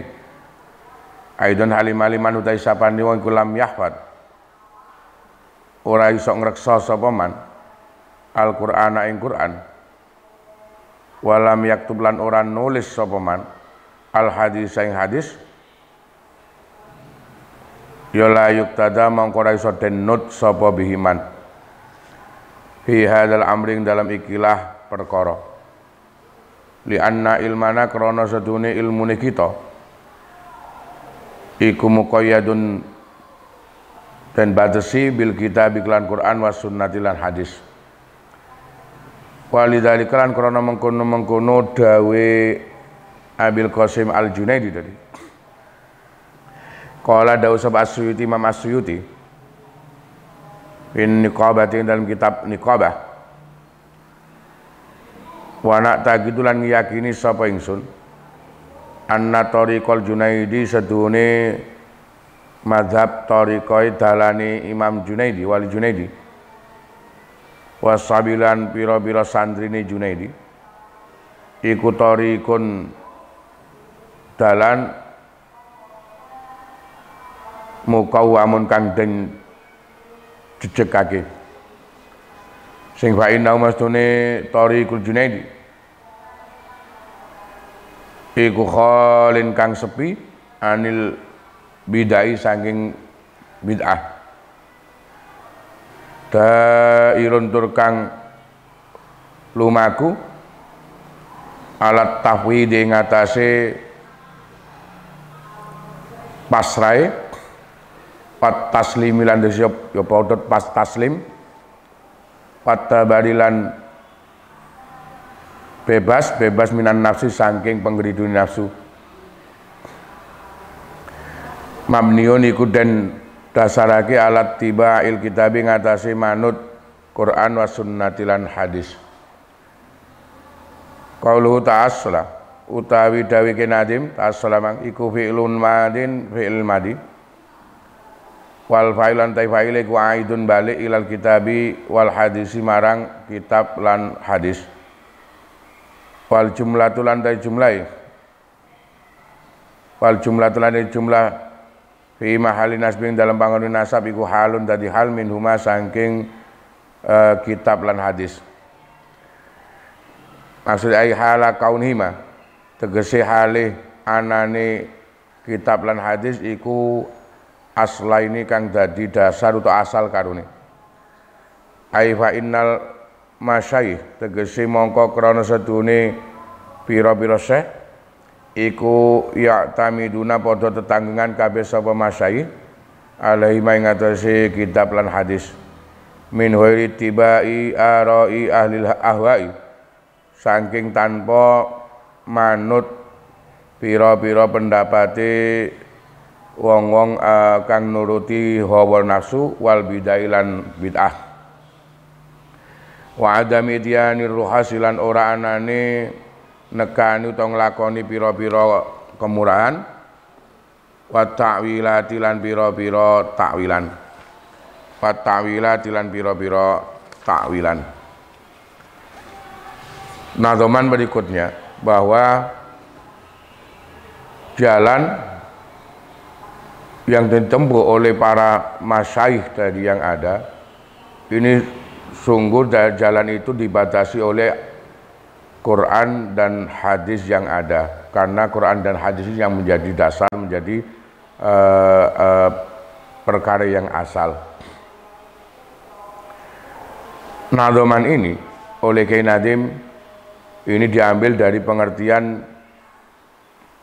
aidon halim-haliman utai sapane wong iku lam yahfad ora iso ngreksa sapa man Al-Qur'ana ing Qur'an walam yaktub lan ora nulis sapa man al hadis ing hadis ya la yuktada mongko ora iso den nut sapa bihiman fi hadzal amring dalam ikilah perkara li anna ilmana krana sedune ilmune kita iku muqayyadun dan batasi bil kitab iklan Quran was sunnati lan hadis walidzalika lan krana mengkono dawe Abil Qasim Al-Junaidi tadi qala dawu sab As-Suyuti Imam As-Suyuti in niqabati dalam kitab niqabah wa nak tagidulan yakini sapa ingsun anna tariqal Junaidi sedune mazhab tariqai dalane Imam Junaidi wali Junaidi wasabilan pira-pira sandrine Junaidi iku tariqun dalan mukawwamun kang den jejegake sing fa inna mastune tariqul Junaidi iku khalin kang sepi anil bid'ah saking bid'ah dairun tur kang lumaku alat tafwid ing atase pasrae pat taslim lan desiop ya padha pas taslim pat tabarilan bebas minan nafsi saking penggeridun nafsu mabniun iku den dasarake alat tiba'il kitabi ngatasi manut Quran wa sunnati lan hadis. Qauluhu ta'assala utawi dawi kenadim ta'assala mang iku fi'lun madin fi'il madi wal fa'ilan ta fa'ile ku aidun balik ilal kitabi wal hadisi marang kitab lan hadis wal jumlatu lan ta jumlah wal jumlatu lan jumlah fi mahali nasbing dalam panggonan nasab iku halun dadi hal min huma saking kitab lan hadis. Maksud ai hala kaunhima tegese hale anane kitab lan hadis iku asla ini kang dadi dasar utawa asal karune. Ai fa innal masyayikh tegese mongko krana sedune pira-pira syekh iku ya tamiduna padha tetanggengan kabeh sapa masyayikh alaihi ing atase kitab lan hadis min ghairi tibai arai ahli ahwai saking tanpa manut pira-pira pendapate wong-wong kang nuruti hawa nafsu wal bid'ah lan bid'ah wa adami dianir ruhasilan ora anane nekani utawa nglakoni pira-pira kemurahan wa ta'wilati lan pira-pira takwilan wa ta'wilati lan pira-pira takwilan. Nazoman berikutnya bahwa jalan yang ditempuh oleh para masyayikh tadi yang ada ini sungguh jalan itu dibatasi oleh Quran dan hadis yang ada, karena Quran dan hadis yang menjadi dasar, menjadi perkara yang asal. Nazoman ini oleh Kiai Nadim ini diambil dari pengertian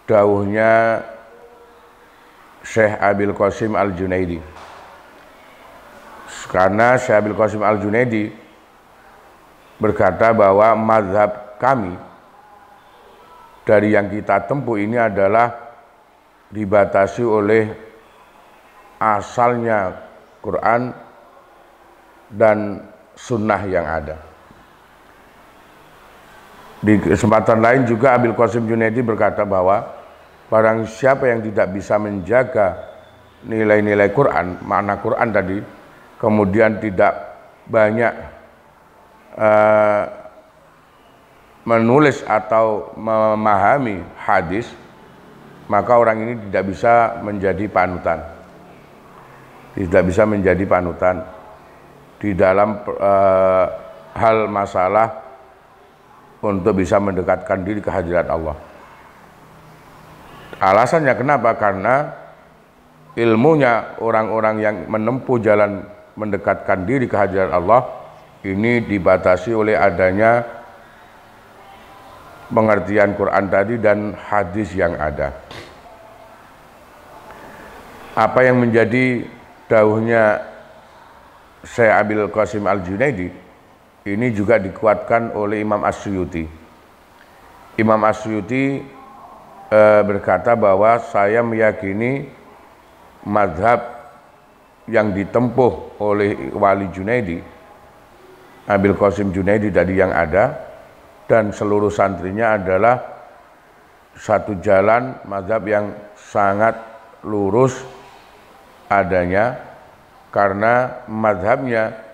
dawuhnya Syekh Abil Qasim Al-Junaidi. Karena Syekh Abil Qasim Al-Junaidi berkata bahwa mazhab kami dari yang kita tempuh ini adalah dibatasi oleh asalnya Quran dan sunnah yang ada. Di kesempatan lain juga Abil Qasim Junaidi berkata bahwa barang siapa yang tidak bisa menjaga nilai-nilai Quran, makna Quran tadi, kemudian tidak banyak menulis atau memahami hadis, maka orang ini tidak bisa menjadi panutan. Tidak bisa menjadi panutan di dalam hal masalah untuk bisa mendekatkan diri ke hadirat Allah. Alasannya kenapa? Karena ilmunya orang-orang yang menempuh jalan mendekatkan diri ke hadirat Allah ini dibatasi oleh adanya pengertian Quran tadi dan hadis yang ada. Apa yang menjadi dawuhnya Syekh Abil Qasim Al-Junaidi ini juga dikuatkan oleh Imam As-Suyuti. Imam As-Suyuti berkata bahwa saya meyakini mazhab yang ditempuh oleh Wali Junaidi, Abil Qasim Junaidi tadi yang ada, dan seluruh santrinya adalah satu jalan mazhab yang sangat lurus adanya, karena mazhabnya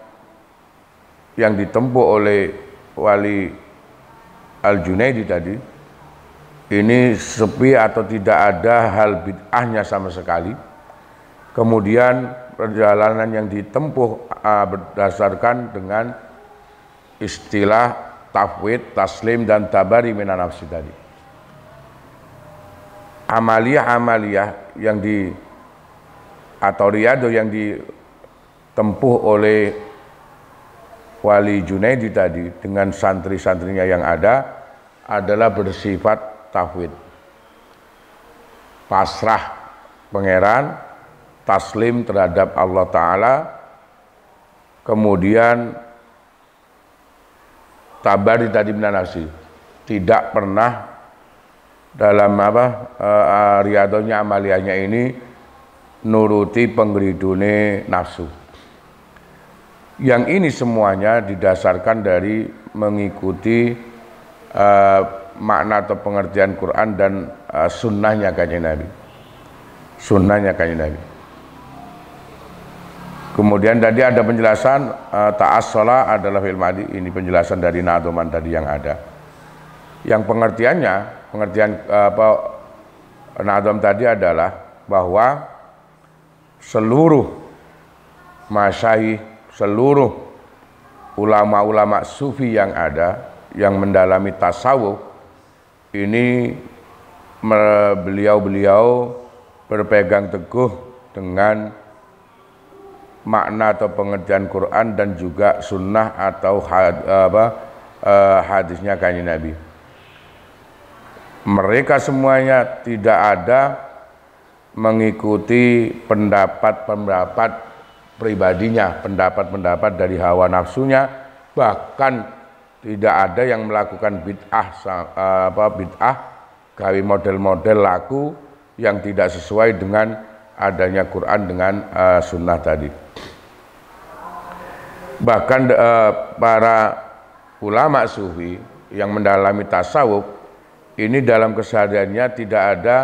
yang ditempuh oleh Wali Al-Junaidi tadi ini sepi atau tidak ada hal bid'ahnya sama sekali. Kemudian perjalanan yang ditempuh berdasarkan dengan istilah tafwid, taslim, dan tabari minan nafsi tadi. Amaliyah-amaliyah yang atau riyadhah yang ditempuh oleh Wali Junaidi tadi dengan santri-santrinya yang ada adalah bersifat tafwid, pasrah pangeran, taslim terhadap Allah Ta'ala, kemudian tabari tadi minan nafsi, tidak pernah dalam riyadhahnya, amaliyahnya ini nuruti penggeridune nafsu. Yang ini semuanya didasarkan dari mengikuti makna atau pengertian Quran dan sunnahnya Kanjeng Nabi. Sunnahnya Kanjeng Nabi. Kemudian tadi ada penjelasan ta'as-shalah adalah fil madi, ini penjelasan dari Nadoman tadi yang ada. Yang pengertian Nadom tadi adalah bahwa seluruh masyayikh, seluruh ulama-ulama sufi yang ada yang mendalami tasawuf ini beliau-beliau berpegang teguh dengan makna atau pengertian Quran dan juga sunnah atau hadisnya kanjeng Nabi. Mereka semuanya tidak ada mengikuti pendapat-pendapat pribadinya, pendapat-pendapat dari hawa nafsunya, bahkan tidak ada yang melakukan bid'ah gawe model-model laku yang tidak sesuai dengan adanya Quran dengan sunnah tadi. Bahkan para ulama sufi yang mendalami tasawuf ini dalam kesehariannya tidak ada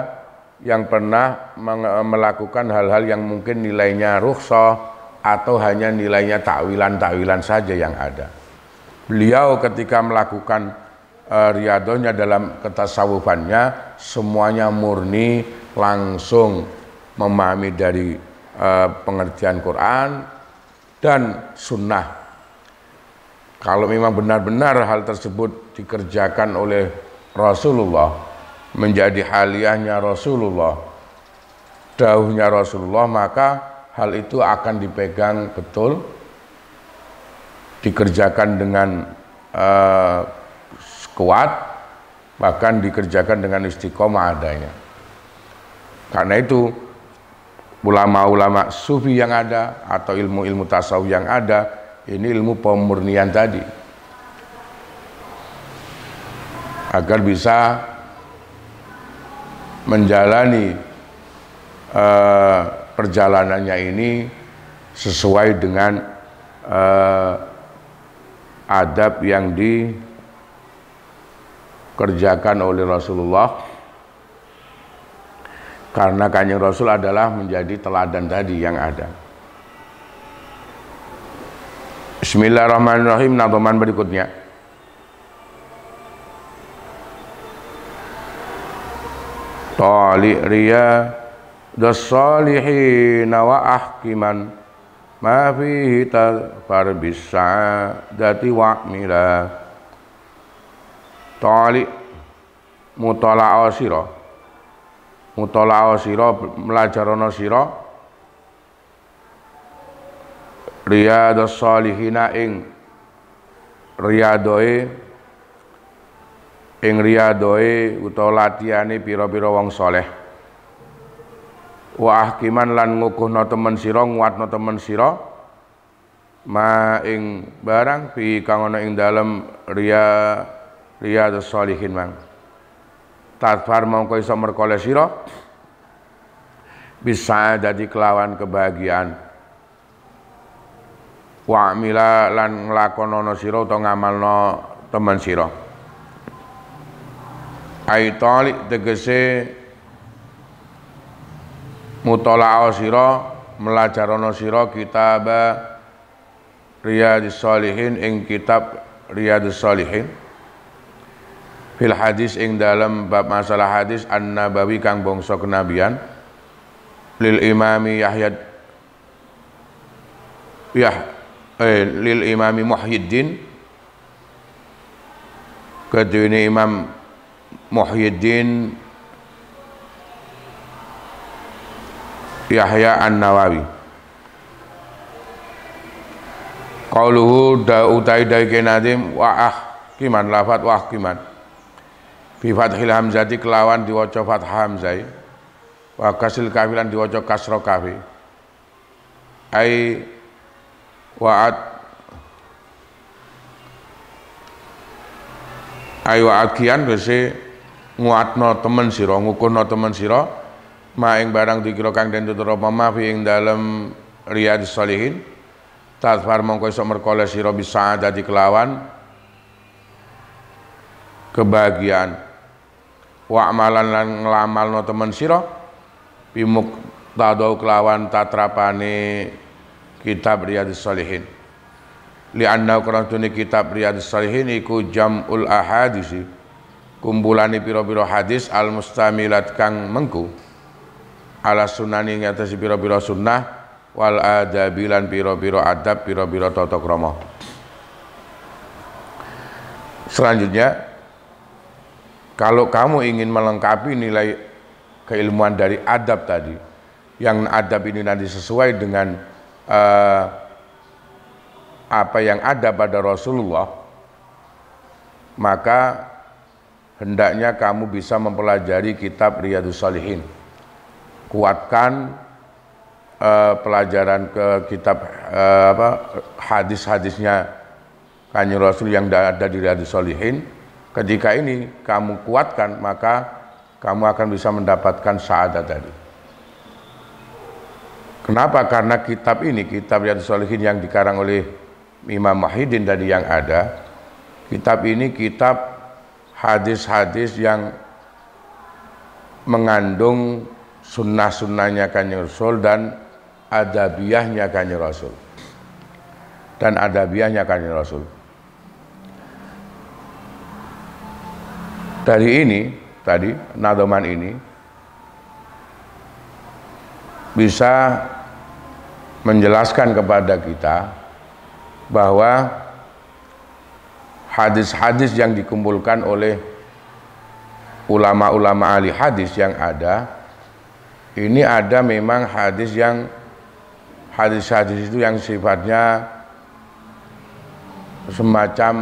yang pernah melakukan hal-hal yang mungkin nilainya rukhsah atau hanya nilainya takwilan-takwilan saja yang ada. Beliau ketika melakukan riadohnya dalam ketasawufannya semuanya murni langsung memahami dari pengertian Quran dan sunnah. Kalau memang benar-benar hal tersebut dikerjakan oleh Rasulullah, menjadi haliyahnya Rasulullah, dawuhnya Rasulullah, maka hal itu akan dipegang betul, dikerjakan dengan kuat, bahkan dikerjakan dengan istiqomah adanya. Karena itu ulama-ulama sufi yang ada atau ilmu-ilmu tasawuf yang ada, ini ilmu pemurnian tadi, agar bisa menjalani perjalanannya ini sesuai dengan adab yang dikerjakan oleh Rasulullah, karena Kanjeng Rasul adalah menjadi teladan tadi yang ada. Bismillahirrahmanirrahim. Nadhaman berikutnya, tali riya das-salihin wa ahkiman ma fihi tafar bis-sa'adati wa'mila. Tali mutala'ah sira, mutala'ah sira melajarana sira riyadhas salihina ing riyadoe utawa latihane pira-pira wong saleh, wa ahkiman lan ngukuhna temen sira, nguatna temen sira, ma ing barang fi kang ana ing dalem riyadhas salihin mang tadfar mongko iso merkoleh sira bisa dadi kelawan kebahagiaan, wa amila lan nglakonana sira utawa ngamalna temen sira. Aitali tegese mutala'ah sira melajarana sira kitab Riyadhus Shalihin ing kitab Riyadhus Shalihin fil hadis ing dalam bab masalah hadis an-nabawi kang bangsa kenabian lil imami lil imami Muhyiddin kedune Imam Muhyiddin Yahya An-Nawawi. Qauluhu utai kenadim wa ahkiman lafat wa ahkiman bi fathil hamzati kelawan diwaca fathah hamzai wa kasril kafi lan diwaca kasra kafi ai wa'ad ayo akian gese nguatno temen sira, ngukuhno temen sira ma ing barang dikira kang den tutur apa ma fi ing dalem Riyadhus Shalihin tadfar mongko iso merkoleh sira bisa dadi kelawan kebahagiaan, wa amalan lan nglamalno temen sira bimuk tadau kelawan tatrapane kitab Riyadhus Shalihin li'anna qara'tuni kitab Riyadhus Shalihin iku jam'ul ahadisi kumpulane pira-pira hadis al mustamilat kang mengku ala sunani ngatasi pira-pira sunnah wal adabilan pira-pira adab pira-pira tata krama. Selanjutnya, kalau kamu ingin melengkapi nilai keilmuan dari adab tadi, yang adab ini nanti sesuai dengan apa yang ada pada Rasulullah, maka hendaknya kamu bisa mempelajari kitab Riyadhus Shalihin. Kuatkan pelajaran ke kitab hadis-hadisnya Kanjeng Rasul yang ada di Riyadhus Shalihin. Ketika ini kamu kuatkan, maka kamu akan bisa mendapatkan syahadat tadi. Kenapa? Karena kitab ini, kitab Riyadhus Shalihin yang dikarang oleh Imam Muhyiddin tadi yang ada, kitab ini kitab hadis-hadis yang mengandung sunnah-sunnahnya Kanjeng Rasul dan adabiyahnya Kanjeng Rasul. Dan adabiyahnya Kanjeng Rasul. Dari ini, tadi, nadoman ini, bisa menjelaskan kepada kita bahwa hadis-hadis yang dikumpulkan oleh ulama-ulama ahli hadis yang ada, ini ada memang hadis itu yang sifatnya semacam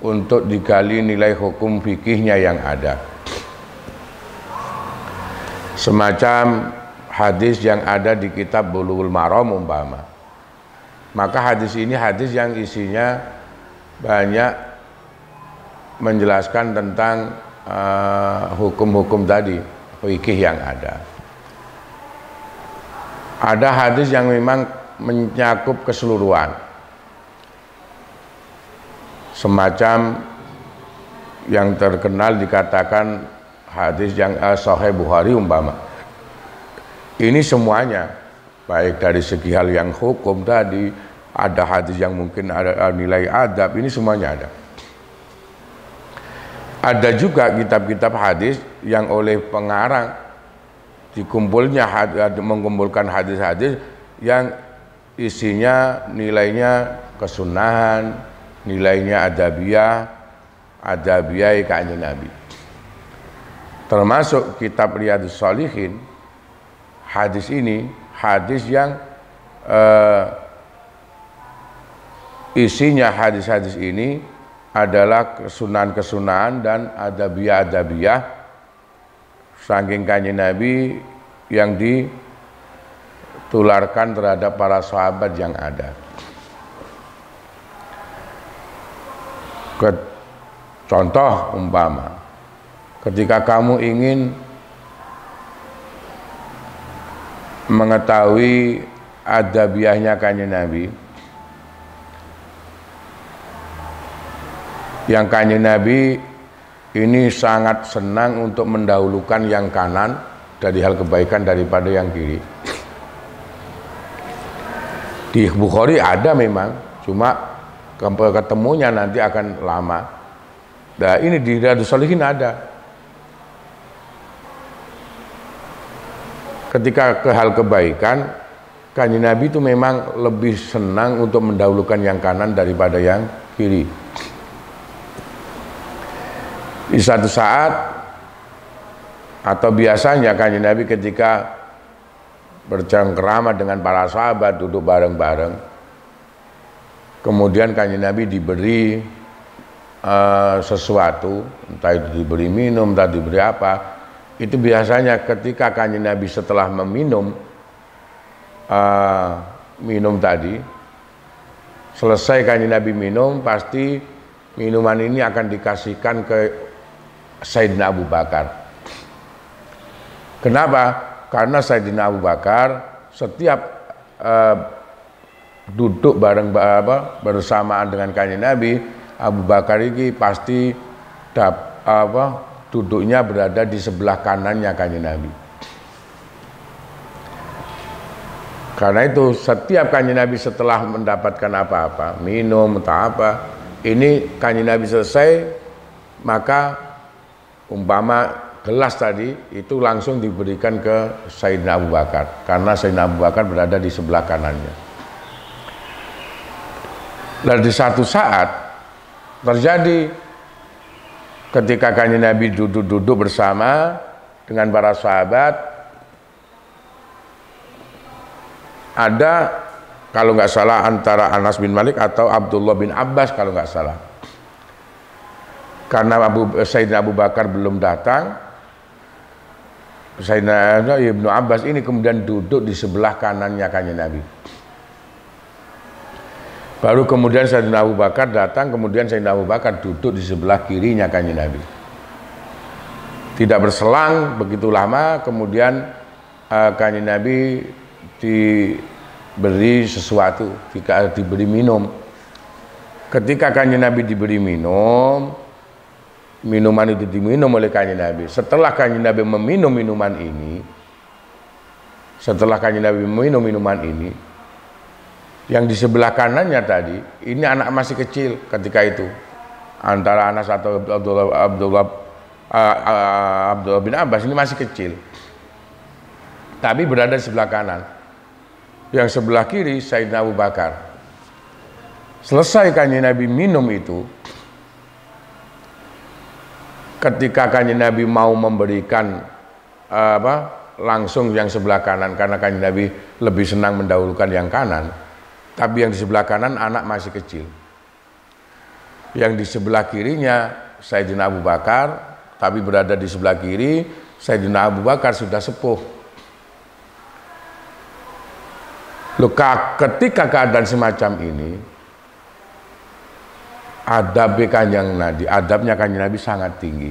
untuk digali nilai hukum fikihnya yang ada, semacam hadis yang ada di kitab Bulughul Maram umpama. Maka hadis ini hadis yang isinya banyak menjelaskan tentang hukum-hukum tadi, fikih yang ada. Ada hadis yang memang mencakup keseluruhan, semacam yang terkenal dikatakan hadis yang Sahih Bukhari umpama. Ini semuanya, baik dari segi hal yang hukum tadi, ada hadis yang mungkin ada nilai adab, ini semuanya ada. Ada juga kitab-kitab hadis yang oleh pengarang mengumpulkan hadis-hadis yang isinya nilainya kesunahan, nilainya adabiyah Kanjeng Nabi. Termasuk kitab Riyadhus Shalihin, hadis ini hadis yang isinya hadis-hadis ini adalah kesunahan-kesunahan dan adabiyah saking Kanjeng Nabi yang ditularkan terhadap para sahabat yang ada. Contoh umpama, ketika kamu ingin mengetahui adabiyahnya Kanjeng Nabi, yang Kanjeng Nabi ini sangat senang untuk mendahulukan yang kanan dari hal kebaikan daripada yang kiri. Di Bukhari ada memang, cuma ketemunya nanti akan lama. Nah ini di Riyadhus Shalihin ada. Ketika ke hal kebaikan, Kanjeng Nabi itu memang lebih senang untuk mendahulukan yang kanan daripada yang kiri. Di satu saat atau biasanya Kanjeng Nabi ketika bercengkerama dengan para sahabat, duduk bareng-bareng, kemudian Kanjeng Nabi diberi sesuatu, entah itu diberi minum, entah diberi apa. Itu biasanya ketika Kanjeng Nabi setelah meminum minum tadi, selesai Kanjeng Nabi minum, pasti minuman ini akan dikasihkan ke Sayyidina Abu Bakar. Kenapa? Karena Sayyidina Abu Bakar setiap duduk bersamaan dengan Kanjeng Nabi, Abu Bakar ini pasti duduknya berada di sebelah kanannya Kanjeng Nabi. Karena itu setiap Kanjeng Nabi setelah mendapatkan apa-apa, minum atau apa, ini Kanjeng Nabi selesai, maka umpama gelas tadi itu langsung diberikan ke Sayyidina Abu Bakar, karena Sayyidina Abu Bakar berada di sebelah kanannya. Dan di satu saat terjadi ketika Kanjeng Nabi duduk-duduk bersama, dengan para sahabat. Ada kalau nggak salah antara Anas bin Malik atau Abdullah bin Abbas kalau nggak salah. Karena Sayyidina Abu Bakar belum datang, Sayyidina Ibnu Abbas ini kemudian duduk di sebelah kanannya Kanjeng Nabi. Baru kemudian Sayyidina Abu Bakar datang, kemudian Sayyidina Abu Bakar duduk di sebelah kirinya Kanjeng Nabi. Tidak berselang begitu lama, kemudian Kanjeng Nabi diberi sesuatu, diberi minum. Ketika Kanjeng Nabi diberi minum, minuman itu diminum oleh Kanjeng Nabi. Setelah Kanjeng Nabi meminum minuman ini, yang di sebelah kanannya tadi, ini anak masih kecil ketika itu, antara Anas atau Abdullah bin Abbas ini masih kecil, tapi berada di sebelah kanan. Yang sebelah kiri Sayyidina Abu Bakar. Selesai Kanjeng Nabi minum itu, ketika Kanjeng Nabi mau memberikan langsung yang sebelah kanan, karena Kanjeng Nabi lebih senang mendahulukan yang kanan, tapi yang di sebelah kanan anak masih kecil. Yang di sebelah kirinya Sayyidina Abu Bakar, tapi berada di sebelah kiri Sayyidina Abu Bakar sudah sepuh. Ketika keadaan semacam ini, adabnya Kanjeng Nabi sangat tinggi.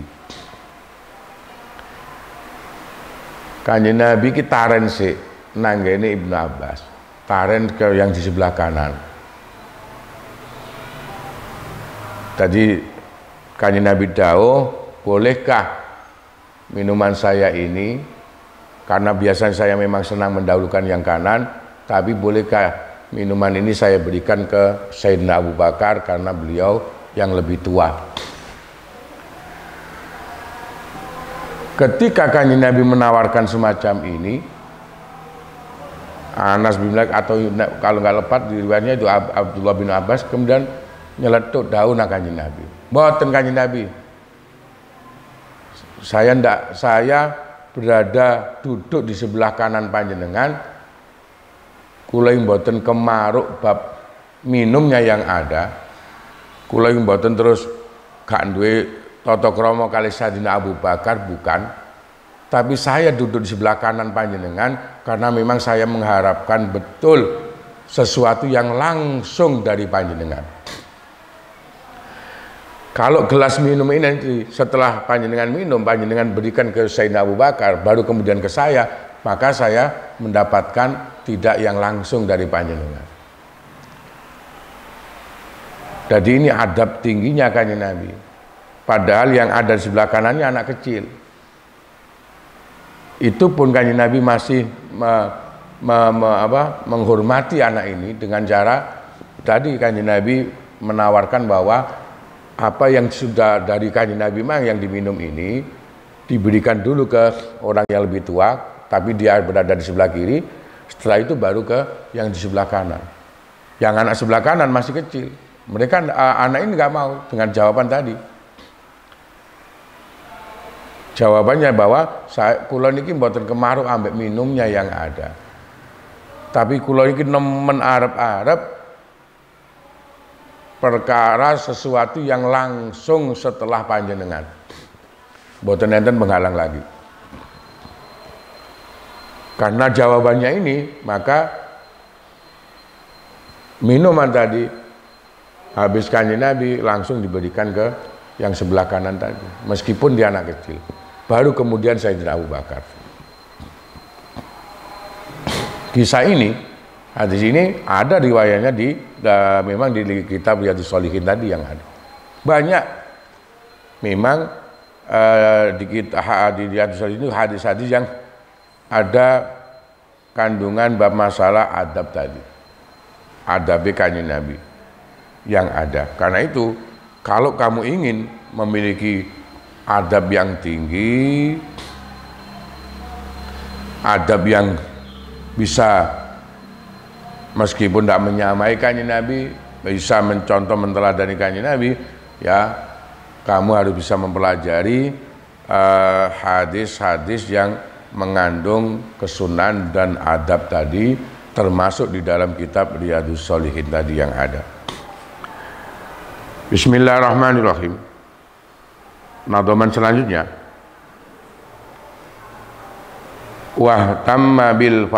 Kanjeng Nabi kita taren sik nanggene Ibnu Abbas, taren ke yang di sebelah kanan. Tadi Kanjeng Nabi dawuh, bolehkah minuman saya ini, karena biasanya saya memang senang mendahulukan yang kanan, tapi bolehkah minuman ini saya berikan ke Sayyidina Abu Bakar karena beliau yang lebih tua. Ketika Kanjeng Nabi menawarkan semacam ini, Anas bin Malik atau kalau nggak lepat di riwayatnya itu Abdullah bin Abbas kemudian nyeletuk daun Kanjeng Nabi. Mboten Kanjeng Nabi. Saya berada duduk di sebelah kanan panjenengan. Kula mboten kemaruk bab minumnya yang ada. Kula mboten terus gak duwe tata krama kali Sayyidina Abu Bakar, bukan. Tapi saya duduk di sebelah kanan panjenengan karena memang saya mengharapkan betul sesuatu yang langsung dari panjenengan. Kalau gelas minum ini nanti setelah panjenengan minum, panjenengan berikan ke Sayyidina Abu Bakar, baru kemudian ke saya, maka saya mendapatkan tidak yang langsung dari panjenengan. Jadi ini adab tingginya Kanjeng Nabi. Padahal yang ada di sebelah kanannya anak kecil. Itu pun Kanjeng Nabi masih menghormati anak ini dengan cara tadi Kanjeng Nabi menawarkan bahwa apa yang sudah dari Kanjeng Nabi yang diminum ini diberikan dulu ke orang yang lebih tua, tapi dia berada di sebelah kiri. Setelah itu baru ke yang di sebelah kanan. Yang anak sebelah kanan masih kecil. Mereka anak ini nggak mau dengan jawaban tadi. Jawabannya bahwa kula niki mboten kemaruh ambek minumnya yang ada. Tapi kula niki nemen arep-arep perkara sesuatu yang langsung setelah panjenengan. Mboten enten penghalang lagi. Karena jawabannya ini, maka minuman tadi habis Kanjeng Nabi langsung diberikan ke yang sebelah kanan tadi, meskipun dia anak kecil. Baru kemudian Sayyidina Abu Bakar. Kisah ini, hadis ini ada riwayatnya memang di kitab Riyadhus Shalihin tadi yang ada. Banyak memang di Riyadhus Shalihin itu hadis-hadis yang ada kandungan bab masalah adab tadi, adab Kanjeng Nabi yang ada. Karena itu kalau kamu ingin memiliki adab yang tinggi, adab yang bisa meskipun tidak menyamai Kanjeng Nabi, bisa mencontoh menteladani Kanjeng Nabi, ya kamu harus bisa mempelajari hadis-hadis yang mengandung kesunan dan adab tadi, termasuk di dalam kitab Riyadhus Shalihin tadi yang ada. Bismillahirrahmanirrahim. Nadhaman selanjutnya, wahtamma bil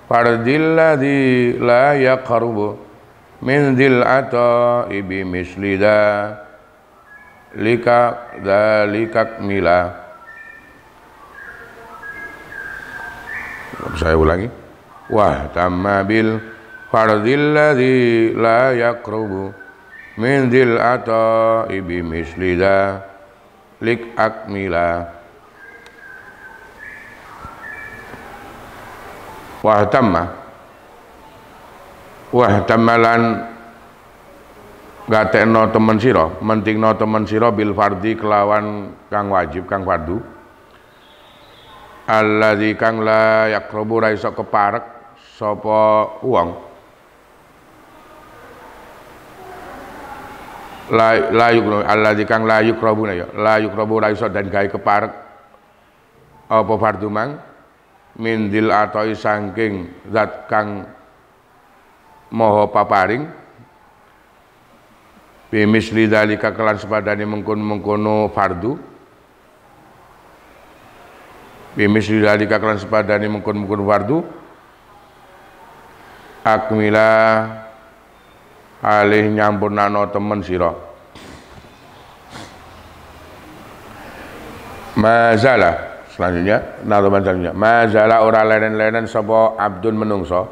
fardil ladzi la yaqrubu min dzil ata'i bi mislida lika dzalika mila. Saya ulangi, wahtamma bil fardil ladzi la yaqrubu min dzil ata'i bi mislida lik akmila. Wahtammalan gatekno temen sira, mentingno temen sira bil fardi kelawan kang wajib, kang fardu, alladzi kang la yaqrabu ra iso keparek sapa wong, alladzi kang la yukrabu ra iso dan gawe keparek apa fardu mang min dil atoi saking zat kang moho paparing bimisli dzalika kelan sepadane mengkono fardu, bimisli dzalika kelan sepadane mengkono fardu akmila alih nyampurnano temen sira. Mazala selanjutnya, nadhaman selanjutnya, mazala ora leren-leren sapa abdun menungso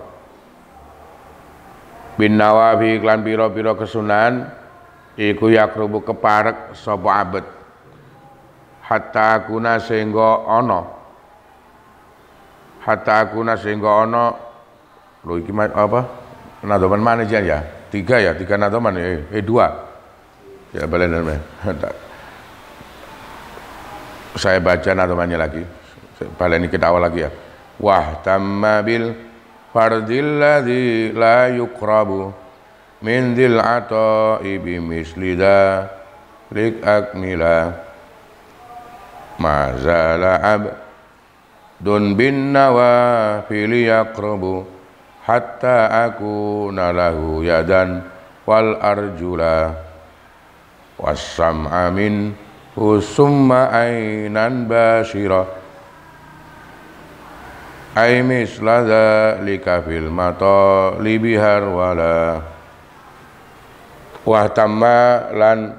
bin nawafi klan pira-pira kesunahan iku yakrubu keparek sapa abet hatta kuna sehingga ana lho iki apa nadhaman mana ya? Tiga nadhaman dua ya balen. Saya baca nadhamannya lagi, baleni kita awal lagi ya. Wahtamma bil fardil ladzi la yuqrabu min dzil ata'i bi mislida lik akmila mazala abdun bin nawafil yaqrabu hatta akuna lahu yadan wal arjula wassam'a min summa ainan basira ay misla dzalika fil matalibi harwala. Wahtamma lan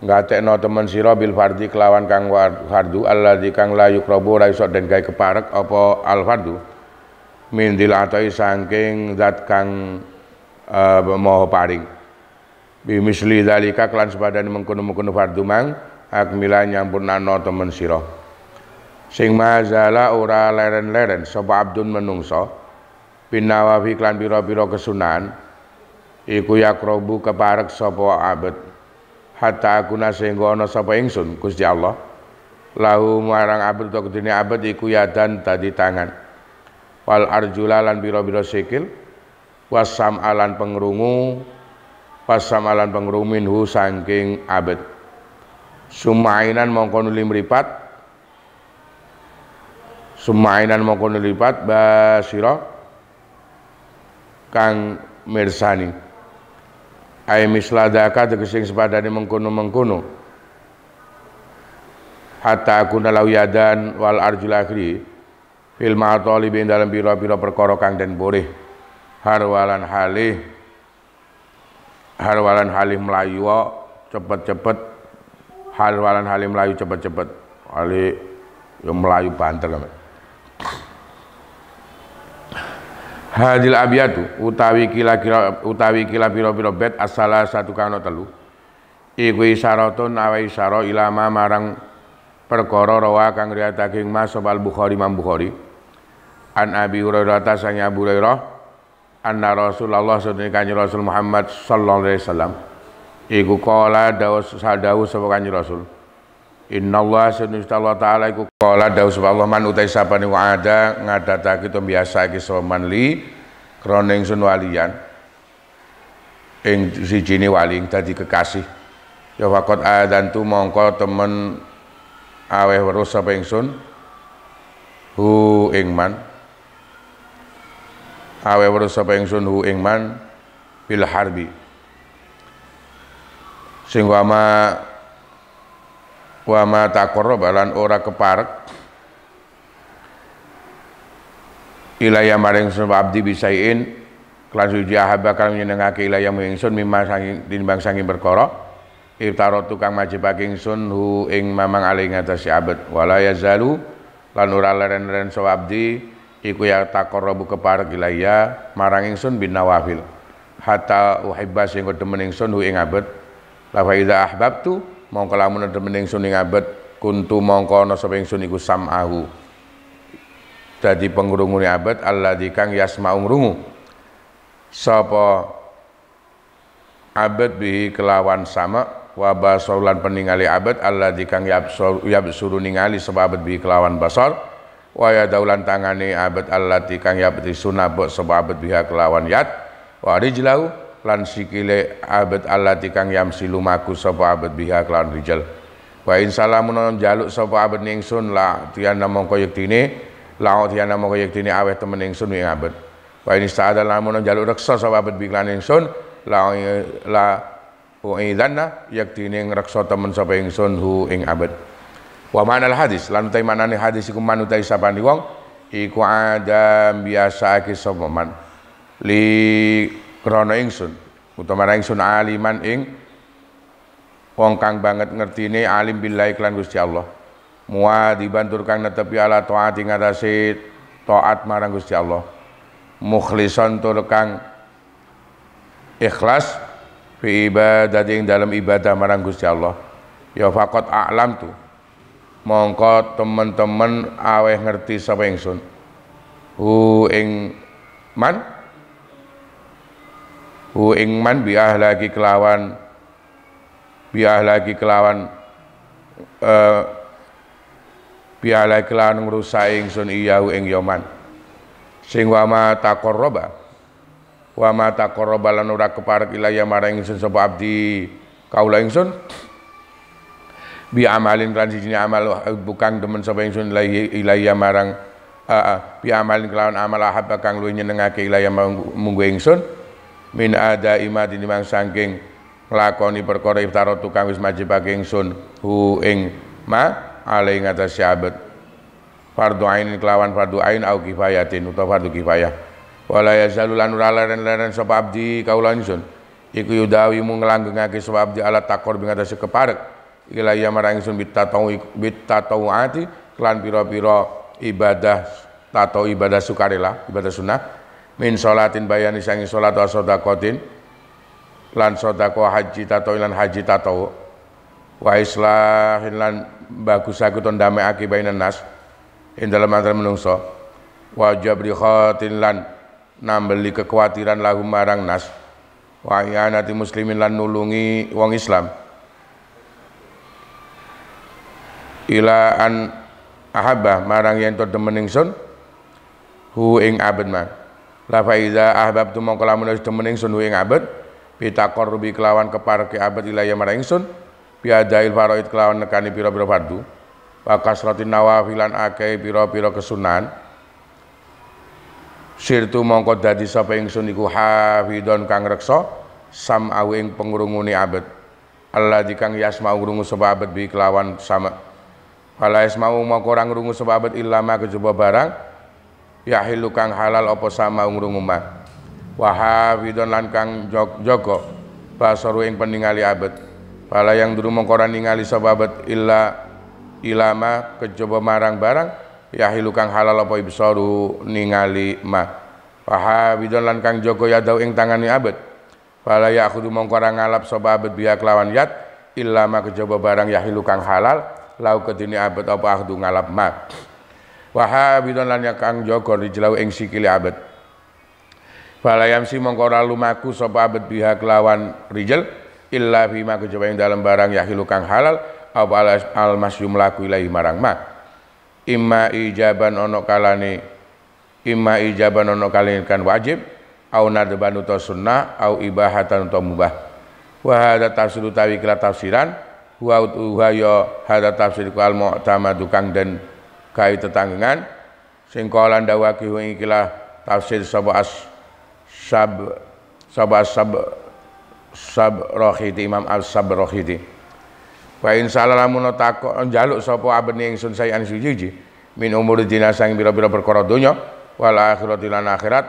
ngatekno temen sira bil fardi kelawan kang fardu alladzi kang la yukrabu ra iso den gawe keparek apa al fardu min dil atai saking zat kang moho paring bimisli dzalika kelan sepadane mengkono-mengkono fardu mang akmila nyampurnano temen sira. Sing mazala ora leren-leren sapa abdun menungso binawafi klan pira-pira kesunahan iku yakrobu keparek sapa abet hatta akuna sehingga ana sapa ingsun Gusti Allah lahu marang abet utawa kedene abet iku yadan tadi tangan wal arjula lan pira-pira sikil wasam alan pengrungu minhu saking abet sumainan mongko nuli mripat basira kang mirsani ay misladaka tegese sepadane mengkono hatta akuna lau yadan wal arjul akhri fil ma'talibi dalam pira-pira perkara kang den boreh harwalan halih melayu cepet-cepet halih yo melayu banter. Hadil abiyatu utawi kila pira-pira bet asala satu kano telu iku isyaratun awa isyara ilama marang perkara rawa kang riwayatake Mas Al Bukhari Imam Bukhari an Abi Hurairah sang Abu Hurairah anna Rasulullah sallallahu alaihi Rasul Muhammad sallallahu alaihi wasallam iku qala dawuh sapa kanjeng Rasul innallaha sunnallahi Allah taala iku qala dawuh sapa Allah man utai sapane ada ngadatake to biasa iki soman li krana ingsun walian ing sijine wali ing dadi kekasih. Ya faqat adantu mongko temen aweh weruh sapa ingsun hu ing man aweh weruh sapa ingsun hu ing man bil harbi sing wa ma taqarraba lan ora keparek ilaya maring sapa abdi bisain kelan suci ahaba kang nyenengake ilaya ingsun mimma sanging tinimbang sanging perkara iftara tukang majibake ingsun hu ing mamang ali ngatasi abad wala yazalu lan ora leren-leren sapa abdi iku ya taqarrabu keparek ilaya marang ingsun bin nawafil hatta uhibba sing demen ingsun hu ing abad la fa iza ahbabtu mongko lamun demen ingsun ing abad kuntu mongko ana sapa ingsun iku sam'ahu dadi pengrungune abad alladzi kang yasma'u ngrungu sapa abad bihi kelawan sama wa basarulan peningali abad alladzi kang yabsuru ningali sapa abad bihi kelawan basar wa yadaulan tangane abad allati kang yabti sunabok sapa abad bihi kelawan yad wa rijlau lan sikile abad allati kang yamsi lumaku sapa abad bihi kelawan rijal wa in salamun jaluk sapa abad ningsun la tiana mongko yektine aweh temen ingsun ing abad wa in ista'adal lamun jaluk reksa sapa abad bihi kelawan ingsun la uidana yaktine ngreksa temen sapa ingsun hu ing abad wa manal hadis lan utai manane hadis iku manutai sapani wong iku adam biasa iki sapa man li krana ingsun utawa ingsun aliman ing wong kang banget ngertine alim billahi lan Gusti Allah muadibantur kang netepi ala taati ngatasi taat marang Gusti Allah mukhlisan tur kang ikhlas fi ibadati ing dalam ibadah marang Gusti Allah ya faqat a'lam tu mongko temen-temen aweh ngerti sapa ingsun hu ing man bi ahlaki kelawan ngrusak ingsun iyahu ing yaman sing wa ma taqarraba lan ora keparek ilaya marang ingsun sapa abdi kaula ingsun bi amalin kan siji amal bukan demen sapa ingsun ilaya marang bi amalin kelawan amal ahab kang luwih nyenengake ilaya munggo ingsun min ada imati nimang saking nglakoni perkara iftara tukang wis majibake ingsun hu ing ma ale ing atas abad fardu ain kelawan fardu ain au kifayatin utawa fardu kifayah wala yazalu lan ora leren-leren sapa abdi kaula ingsun iku yudawi mung nglanggengake sapa abdi ala taqor ing atase keparek ilaya marang ingsun bitatauati kelan pira-pira ibadah tato ibadah sukarela ibadah sunnah min sholatin bayani sangi sholat wa sedaqatin lan sedaqah haji tato lan haji tato wa islahin lan bagus aku to ndamekake bainan nas ing dalem antara menungso wa jabri khatin lan nambeli kekhawatiran lahum marang nas wa iyanati muslimin lan nulungi wong Islam ila an ahabba marang yen to demen ingsun hu ing abad man la fa iza ahbabtu mongko lamun wis demen ingsun hu ing abad bitaqarrubi kelawan kepareke abad ilaya marang ingsun biadail faraid kelawan nekani pira-pira fardu wa kasratin nawafilan akeh pira-pira kesunahan sirtu mongko dadi sapa ingsun iku hafidon kang reksa sam'ahu ing pengrungune abad alladzi kang yasma'u ngrungu sapa abad bi kelawan sama fala yasma'u mongko ora ngrungu sapa abad illa ma kejaba barang yahilu kang halal apa sama ngrungu ma wa hafidon lan kang jaga basaru ing peningali abad fala yang duru mongko ora ningali sapa abad illa ilama kejaba marang barang yahilu kang halal apa ibsaru ningali ma wahabidon lan kang joko yadau ing tangani abad fala ya'khudhu mongko ora ngalap sapa abad biha kelawan yad illa ma kejaba barang yahilu kang halal lau kedini abad apa akhdu ngalap ma wahabidon lan kang joko rijlau ing sikile abad fala yamsi mongko ora lumaku sapa abad biha kelawan rijal illa bima kejaba ing dalam barang yahilu kang halal apa al masyum laku ilahi marang ma imma ijaban ono kalane kan wajib au nadban utawa sunnah au ibahatan utawa mubah. Wa hadza tafsir utawi kila tafsiran wa ya hadza tafsir al mu'tamadu kang den gawe tetanggengan sing kala ndawake ing kila tafsir sab Rohidi Imam As-Rohidi. Wa in salalamun takon njaluk sapa abene ingsun sayan siji min umur dina sang pira-pira perkara donya wal akhirati lan akhirat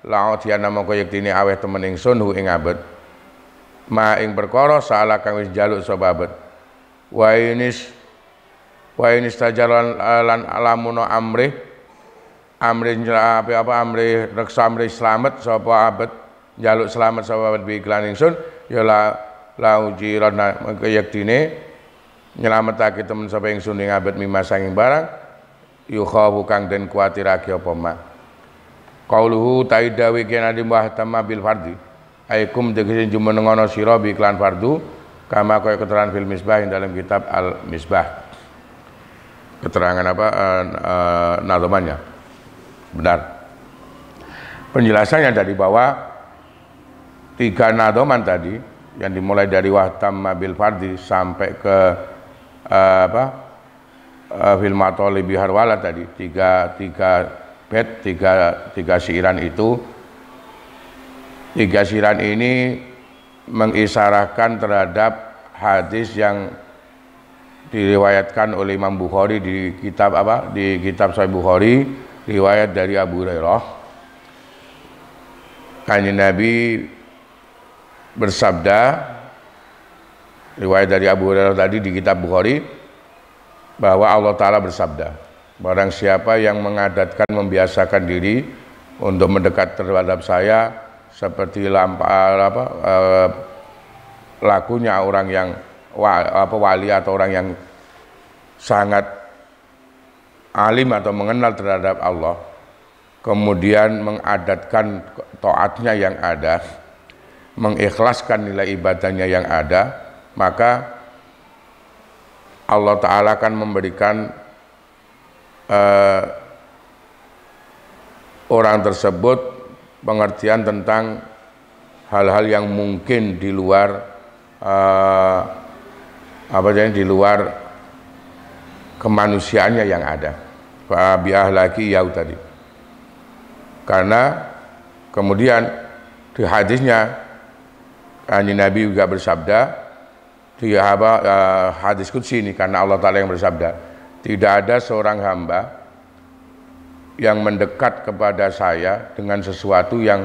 la diana mongko yektine aweh temen ingsun hu ing abet ma ing perkara salah kang wis njaluk sapa abet wa inis tajalan lan alamun amri reksa amri slamet sapa abet njaluk slamet sapa abet bi iklan ingsun ya la ujirana mongko yektine nyelametake temen sapa ingsun ing abet mimma sanging barang yukhawu kang den kuwatirake apa ma qauluhu taidawi kana di muhtamma bil fardi aikum tegese jumenengono sira bi iklan fardu kama kaya keterangan fil misbah dalam kitab al misbah keterangan apa nazamannya benar penjelasannya dari bawah 3 nazaman tadi yang dimulai dari wahtamma bil fardi sampai ke fil matolibi harwala tadi tiga siiran itu. 3 siiran ini mengisarahkan terhadap hadis yang diriwayatkan oleh Imam Bukhari di kitab Sahih Bukhari, riwayat dari Abu Hurairah. Kanjeng Nabi bersabda, riwayat dari Abu Hurairah tadi di kitab Bukhari, bahwa Allah Ta'ala bersabda, barang siapa yang mengadatkan membiasakan diri untuk mendekat terhadap saya seperti lakunya orang yang wali atau orang yang sangat alim atau mengenal terhadap Allah, kemudian mengadatkan taatnya yang ada, mengikhlaskan nilai ibadahnya yang ada, maka Allah Ta'ala akan memberikan orang tersebut pengertian tentang hal-hal yang mungkin di luar di luar kemanusiaannya yang ada. Fa bi ahlaki yau tadi. Karena kemudian di hadisnya Nabi juga bersabda di hadis qudsi ini, karena Allah Ta'ala yang bersabda, tidak ada seorang hamba yang mendekat kepada saya dengan sesuatu yang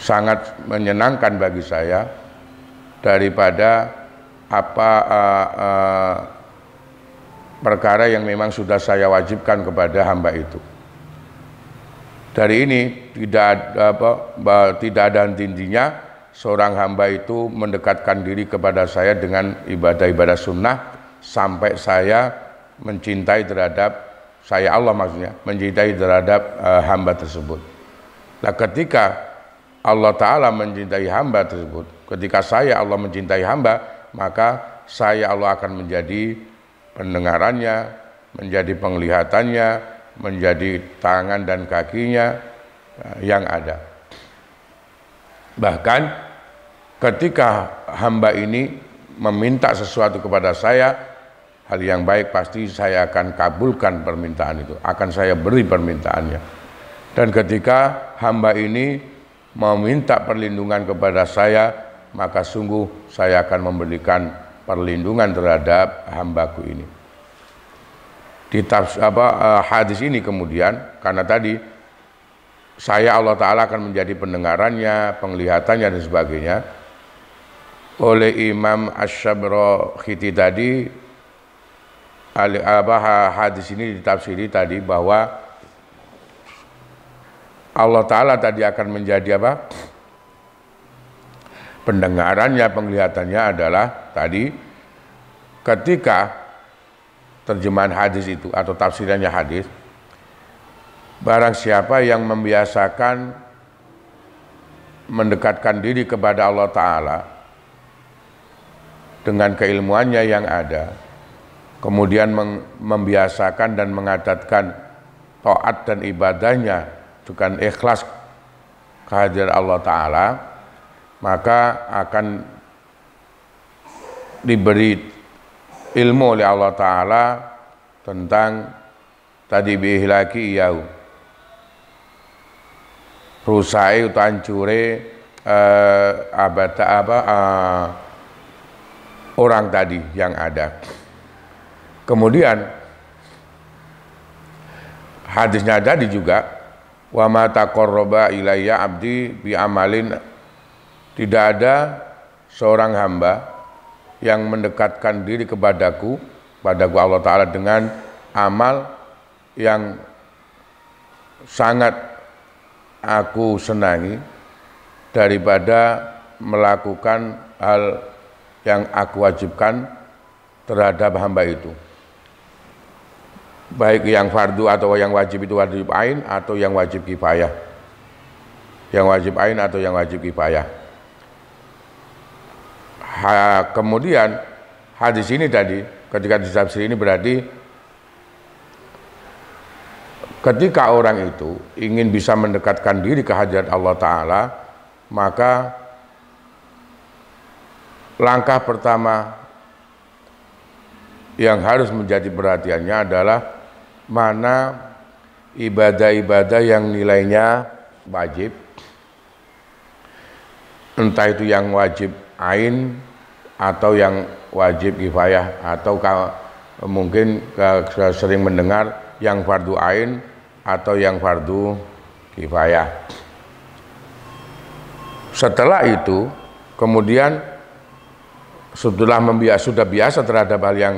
sangat menyenangkan bagi saya daripada perkara yang memang sudah saya wajibkan kepada hamba itu. Dari ini tidak ada henti-hentinya seorang hamba itu mendekatkan diri kepada saya dengan ibadah-ibadah sunnah sampai saya mencintai terhadap saya, Allah maksudnya, mencintai terhadap hamba tersebut. Nah, ketika Allah Ta'ala mencintai hamba tersebut, ketika saya Allah mencintai hamba, maka saya Allah akan menjadi pendengarannya, menjadi penglihatannya, menjadi tangan dan kakinya yang ada. Bahkan ketika hamba ini meminta sesuatu kepada saya, hal yang baik, pasti saya akan kabulkan permintaan itu, akan saya beri permintaannya. Dan ketika hamba ini meminta perlindungan kepada saya, maka sungguh saya akan memberikan perlindungan terhadap hambaku ini. Di hadis ini kemudian, karena tadi saya Allah Ta'ala akan menjadi pendengarannya, penglihatannya dan sebagainya, oleh Imam Asy-Syabrokhiti tadi, hadis ini ditafsiri tadi bahwa Allah Ta'ala tadi akan menjadi pendengarannya, penglihatannya adalah tadi ketika terjemahan hadis itu atau tafsirannya hadis, barang siapa yang membiasakan mendekatkan diri kepada Allah Ta'ala dengan keilmuannya yang ada, kemudian membiasakan dan mengadatkan taat dan ibadahnya dengan ikhlas kehadiran Allah Ta'ala, maka akan diberi ilmu oleh Allah Ta'ala tentang tadi biihlaki iyau, rusai atau hancure orang tadi yang ada. Kemudian hadisnya tadi juga, wa ma taqarraba ilayya abdi bi amalin, tidak ada seorang hamba yang mendekatkan diri kepadaku Allah Ta'ala dengan amal yang sangat aku senangi daripada melakukan hal yang aku wajibkan terhadap hamba itu, baik yang fardu atau yang wajib itu wajib ain atau yang wajib kifayah, yang wajib ain atau yang wajib kifayah. Kemudian hadis ini tadi ketika ditafsir ini berarti ketika orang itu ingin bisa mendekatkan diri ke hadirat Allah Ta'ala, maka langkah pertama yang harus menjadi perhatiannya adalah mana ibadah-ibadah yang nilainya wajib, entah itu yang wajib ain atau yang wajib kifayah, atau mungkin sering mendengar yang fardu ain atau yang fardu kifayah. Setelah itu kemudian sudah biasa terhadap hal yang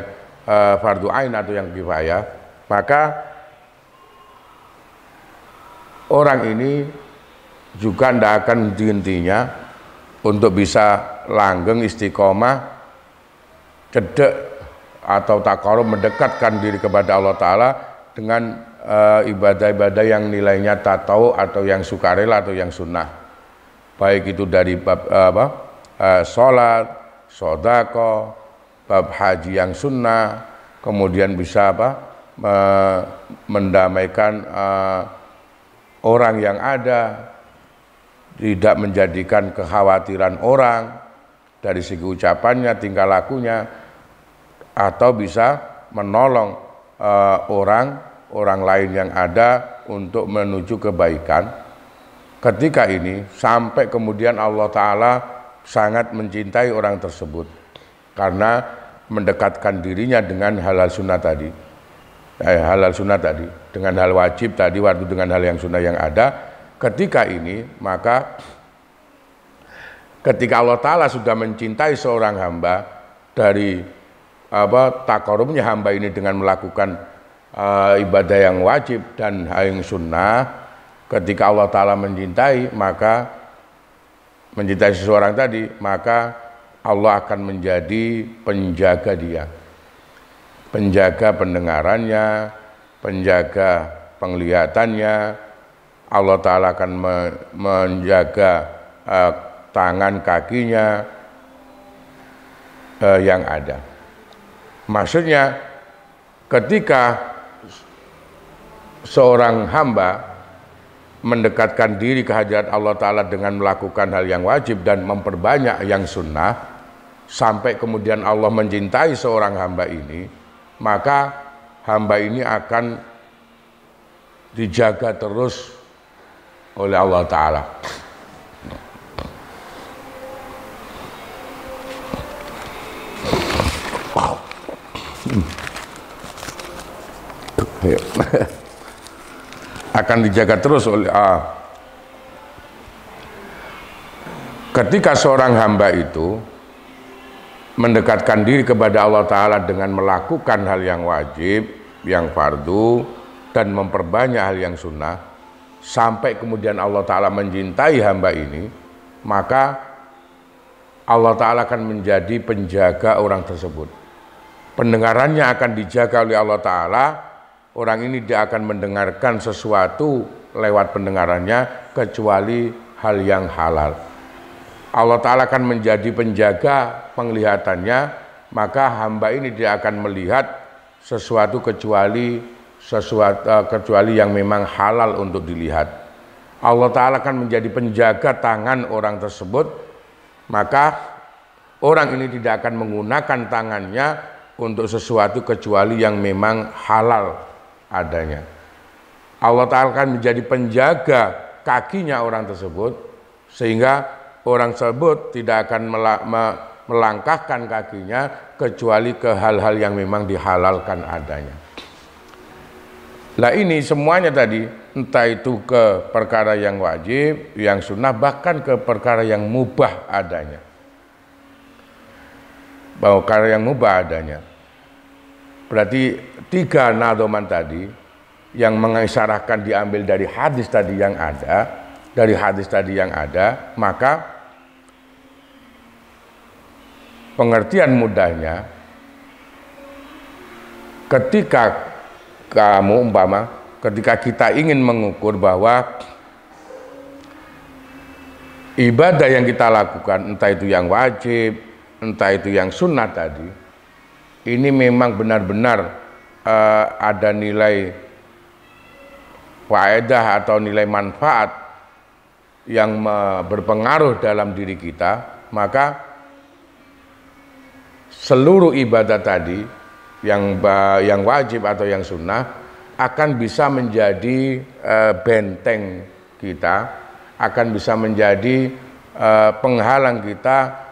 fardu ain atau yang kifayah, maka orang ini juga tidak akan henti-hentinya untuk bisa langgeng istiqomah, cedek atau taqarrub, mendekatkan diri kepada Allah Ta'ala dengan ibadah-ibadah yang nilainya tatau atau yang sukarela atau yang sunnah, baik itu dari bab sholat, sodako, bab haji yang sunnah, kemudian bisa mendamaikan orang yang ada, tidak menjadikan kekhawatiran orang dari segi ucapannya, tingkah lakunya, atau bisa menolong orang lain yang ada untuk menuju kebaikan. Ketika ini sampai kemudian Allah Ta'ala sangat mencintai orang tersebut karena mendekatkan dirinya dengan halal sunnah tadi, dengan hal wajib tadi, waktu dengan hal yang sunnah yang ada. Ketika ini, maka ketika Allah Ta'ala sudah mencintai seorang hamba dari taqarrubnya hamba ini dengan melakukan ibadah yang wajib dan hal yang sunnah, ketika Allah Ta'ala mencintai, maka mencintai seseorang tadi, maka Allah akan menjadi penjaga dia, penjaga pendengarannya, penjaga penglihatannya. Allah Ta'ala akan menjaga tangan kakinya yang ada. Maksudnya ketika seorang hamba mendekatkan diri ke hadirat Allah Ta'ala dengan melakukan hal yang wajib dan memperbanyak yang sunnah, sampai kemudian Allah mencintai seorang hamba ini, maka hamba ini akan dijaga terus oleh Allah Ta'ala. Akan dijaga terus oleh ketika seorang hamba itu mendekatkan diri kepada Allah Ta'ala dengan melakukan hal yang wajib, yang fardu, dan memperbanyak hal yang sunnah, sampai kemudian Allah Ta'ala mencintai hamba ini, maka Allah Ta'ala akan menjadi penjaga orang tersebut. Pendengarannya akan dijaga oleh Allah Ta'ala. Orang ini tidak akan mendengarkan sesuatu lewat pendengarannya kecuali hal yang halal. Allah Ta'ala akan menjadi penjaga penglihatannya, maka hamba ini tidak akan melihat sesuatu kecuali yang memang halal untuk dilihat. Allah Ta'ala akan menjadi penjaga tangan orang tersebut, maka orang ini tidak akan menggunakan tangannya untuk sesuatu kecuali yang memang halal adanya. Allah Ta'ala akan menjadi penjaga kakinya orang tersebut, sehingga orang tersebut tidak akan melangkahkan kakinya kecuali ke hal-hal yang memang dihalalkan adanya. Nah ini semuanya tadi, entah itu ke perkara yang wajib, yang sunnah, bahkan ke perkara yang mubah adanya. Bahwa perkara yang mubah adanya. Berarti 3 nadhoman tadi yang mengisyaratkan diambil dari hadis tadi yang ada, maka pengertian mudahnya ketika ketika kita ingin mengukur bahwa ibadah yang kita lakukan, entah itu yang wajib, entah itu yang sunnah tadi, ini memang benar-benar ada nilai faedah atau nilai manfaat yang berpengaruh dalam diri kita, maka seluruh ibadah tadi yang wajib atau yang sunnah akan bisa menjadi benteng kita, akan bisa menjadi penghalang kita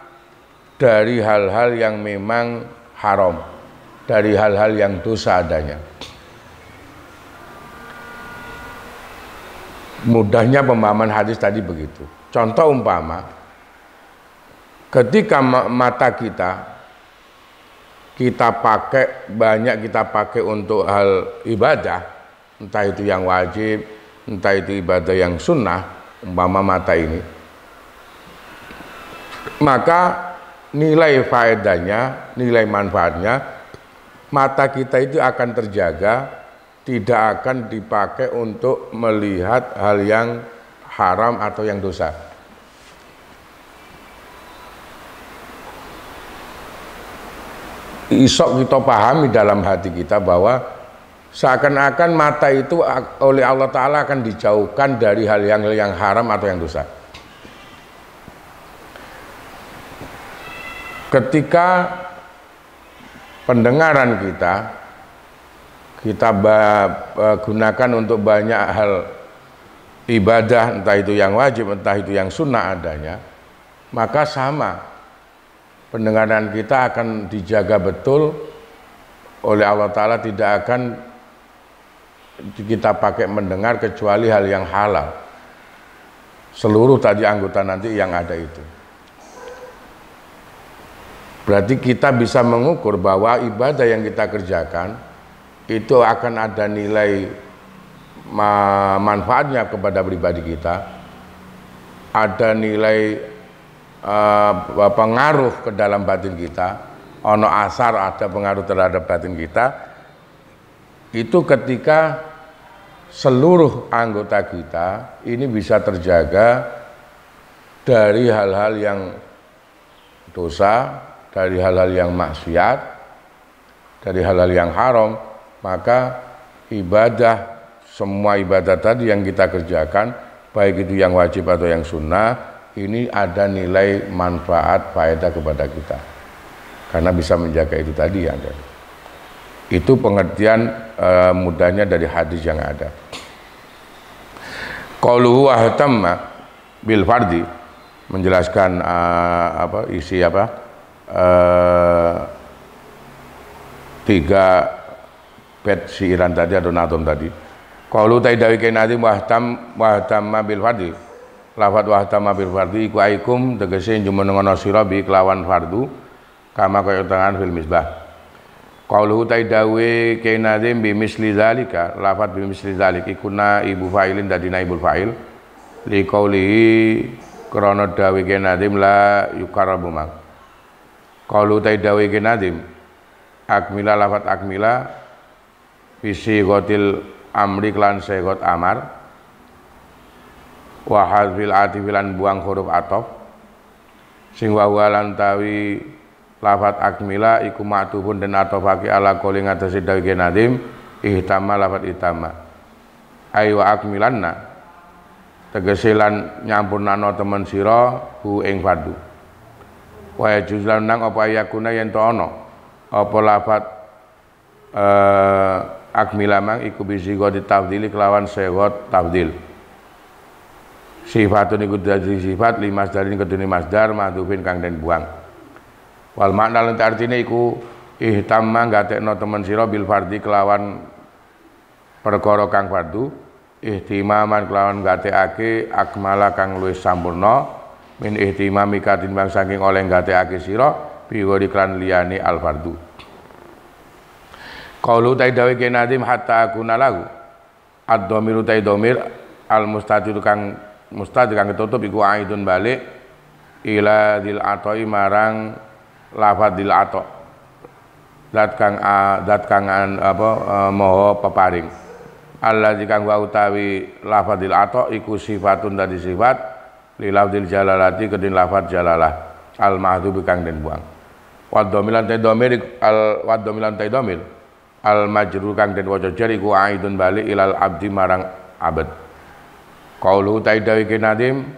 dari hal-hal yang memang haram, dari hal-hal yang dosa adanya. Mudahnya pemahaman hadis tadi begitu. Contoh umpama, ketika mata kita pakai untuk hal ibadah, entah itu yang wajib, entah itu ibadah yang sunnah, umpama mata ini, maka nilai faedahnya, nilai manfaatnya, mata kita itu akan terjaga, tidak akan dipakai untuk melihat hal yang haram atau yang dosa. Isok kita pahami dalam hati kita bahwa seakan-akan mata itu oleh Allah Ta'ala akan dijauhkan dari hal yang haram atau yang dosa. Ketika pendengaran kita gunakan untuk banyak hal ibadah, entah itu yang wajib, entah itu yang sunnah adanya, maka sama, pendengaran kita akan dijaga betul oleh Allah Ta'ala, tidak akan kita pakai mendengar kecuali hal yang halal. Seluruh tadi anggota nanti yang ada itu. Berarti kita bisa mengukur bahwa ibadah yang kita kerjakan itu akan ada nilai manfaatnya kepada pribadi kita, ada nilai pengaruh ke dalam batin kita, ono asar, ada pengaruh terhadap batin kita, itu ketika seluruh anggota kita ini bisa terjaga dari hal-hal yang dosa, dari hal-hal yang maksiat, dari hal-hal yang haram, maka ibadah, semua ibadah tadi yang kita kerjakan, baik itu yang wajib atau yang sunnah, ini ada nilai manfaat faedah kepada kita, karena bisa menjaga itu tadi yang ada. Itu pengertian mudahnya dari hadis yang ada. Qauluhu wa hatamma bil fardi, menjelaskan isi 3 bait siiran tadi atau nadom tadi. Qaulu taidawi kainati wa hatamma bil fardi, lafadz wahtama bil fardi iku aikum tegese jumenengono sira bi kelawan fardu kama kaya tangan fil misbah. Qauluhu taidawi kainadzim bi misli zalika, lafadz bi misli zalik iku naibu fa'ilin dadi naibul fa'il li qaulihi krana dawi kainadzim la yukarabu mak. Qaulu taidawi kainadzim akmila, lafadz akmila bisi gotil amri klan segot amar, wa hadfil atifilan buang huruf atof, sing wa lan tawi lafat akmila iku ma'tufun dan atofaki ala qoli ngatasi dawi nadim ihtama, lafat ihtama ay wa akmilanna tegese lan nyampurnana temen sira hu ing fardu wa juzlan nang apa yakuna yen to ana apa lafat akmila mang iku bisigo ditafdili kelawan sewot tafdil sifatun iku dadi sifat limas dari kedune masdar mahdhufin kang den buang wal makna lan artine iku ihtamma gatekno temen sira bil fardhi kelawan perkara kang fardu ihtimaman kelawan gatekake akmala kang luwih sampurna min ihtimami katimbang saking oleh gatekake sira biwori klan liyane al fardu qaulu taidawi kenadim hatta akuna lahu ad-dhamiru taidhamir al mustatir kang ketutup iku aidun balik ila dil atoi marang lafadz dil ato zat kang maha peparing allazi kang wa utawi lafadz dil ato iku sifatun dadi sifat li lafdzil jalalati kedin lafadz jalalah al mahdhub kang den buang wa dhamilan taidhamir al majrur kang den waca jar iku aidun balik ilal abdi marang abad qaulu taidawi kenadim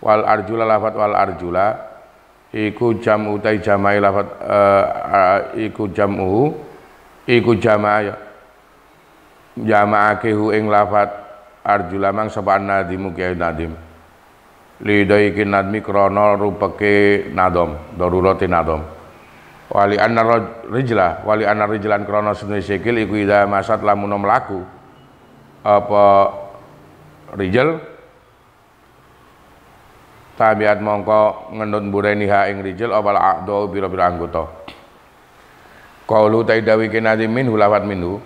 wal arjula lafat wal arjula iku jam utai jamai lafat iku jamu iku jamaake hu ing lafat arjula mang sapa nadimu kiai nadim lidai kinadmi krana rupeke nadom darurati nadom wali anna rijlan krana sunni sikil iku ida masat lamun mlaku apa rijal tabiat mongko ngendut mbureni ha ing rijal awal aqdo bira-bira anggota qaulu taidawi kinadi minhu lawat minhu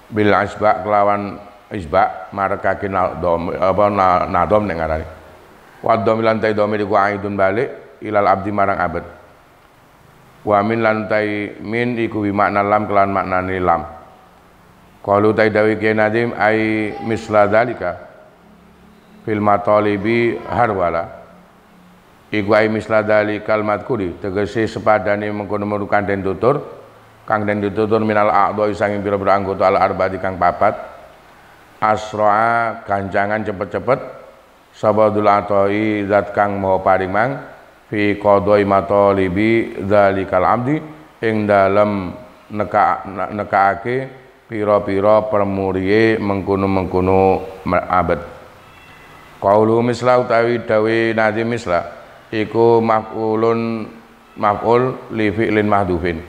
bil asba kelawan isba marekake nadom ning ngarani wa dhamilan taidhami iku aidun balik ilal abdi marang abad wa min lantai min iku bi makna lam kelan maknane lam qalu taidawi kenadim ai misla dalika fil matalibi harwala iku ai misla dalikal madkuri tegese sepadane mengkono-mengkono kang den tutur minal a'dha sanging pira-pira anggota al arba'ati kang papat asra ganjangan cepet-cepet sabadul atoi zat kang maha paring mang fi qadai matalibi dzalikal abdi ing dalem nekaake pira-pira permuriye mengkono-mengkono abad qaulu misla utawi dawe nazim misla iku maf'ul li fi'lin mahdhufin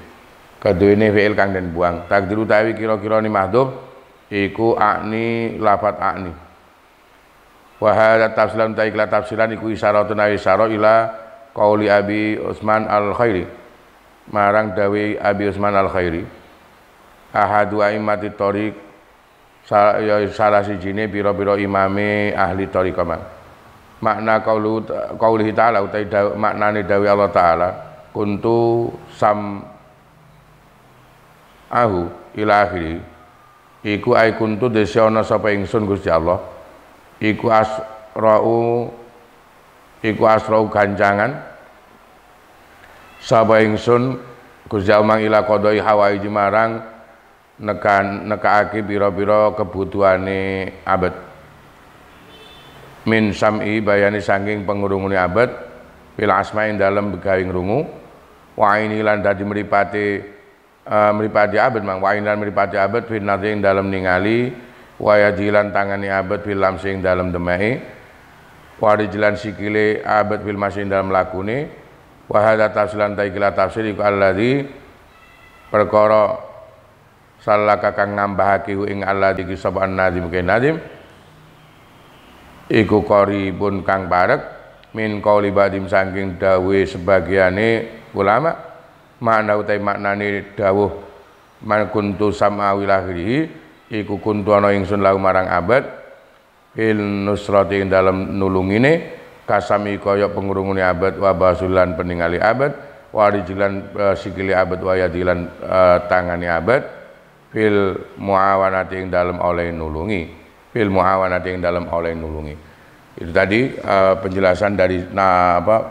kaduwene fi'il kang den buang takdir utawi kira-kira ni mahdhuf iku akni lafat akni wa hadza tafsilan ta ikla tafsilan iku isyaratun isyara ila qauli Abi Utsman Al-Khairi marang dawe Abi Utsman Al-Khairi ahadu aimati thoriq salah sijine pira-pira imame ahli thariqah makna qauli ta'ala utai maknane dawe Allah taala kuntu sam ahu ila akhiri iku ai kuntu dese ana sapa ingsun Gusti Allah iku asra'u ganjangan sapa ingsun Gusti Allah ila qadai hawaiji marang nekaake pira-pira kebutuhane abad min sam'i bayani saking pengurungune abad fil asma'in dalem begawe ngrungu wa ini lan dadi mripate abad mang wa ini lan mripate abad fil nadhi dalem ningali wa yajilan tangane abad fil lamsing dalem demai wa rijlan sikile abad fil masin dalem lakune wa hadza tafsilan taikila tafsir iku alladzi perkara salaka kang nambahake ing alladzi kisab an-nazim nadim iku qaribun kang parek min qauli badim saking dawuh sebagiane ulama makna utai maknane dawuh man kuntu sam'a wilahi iku kuntu ana ingsun lahu marang abad il nusrati ing dalem nulungine kasami kaya pengurungune abad wa basulan peningali abad wa rijlan sikili abad wa yadilan tangane abad fil muawanati ing dalem oleh nulungi itu tadi penjelasan dari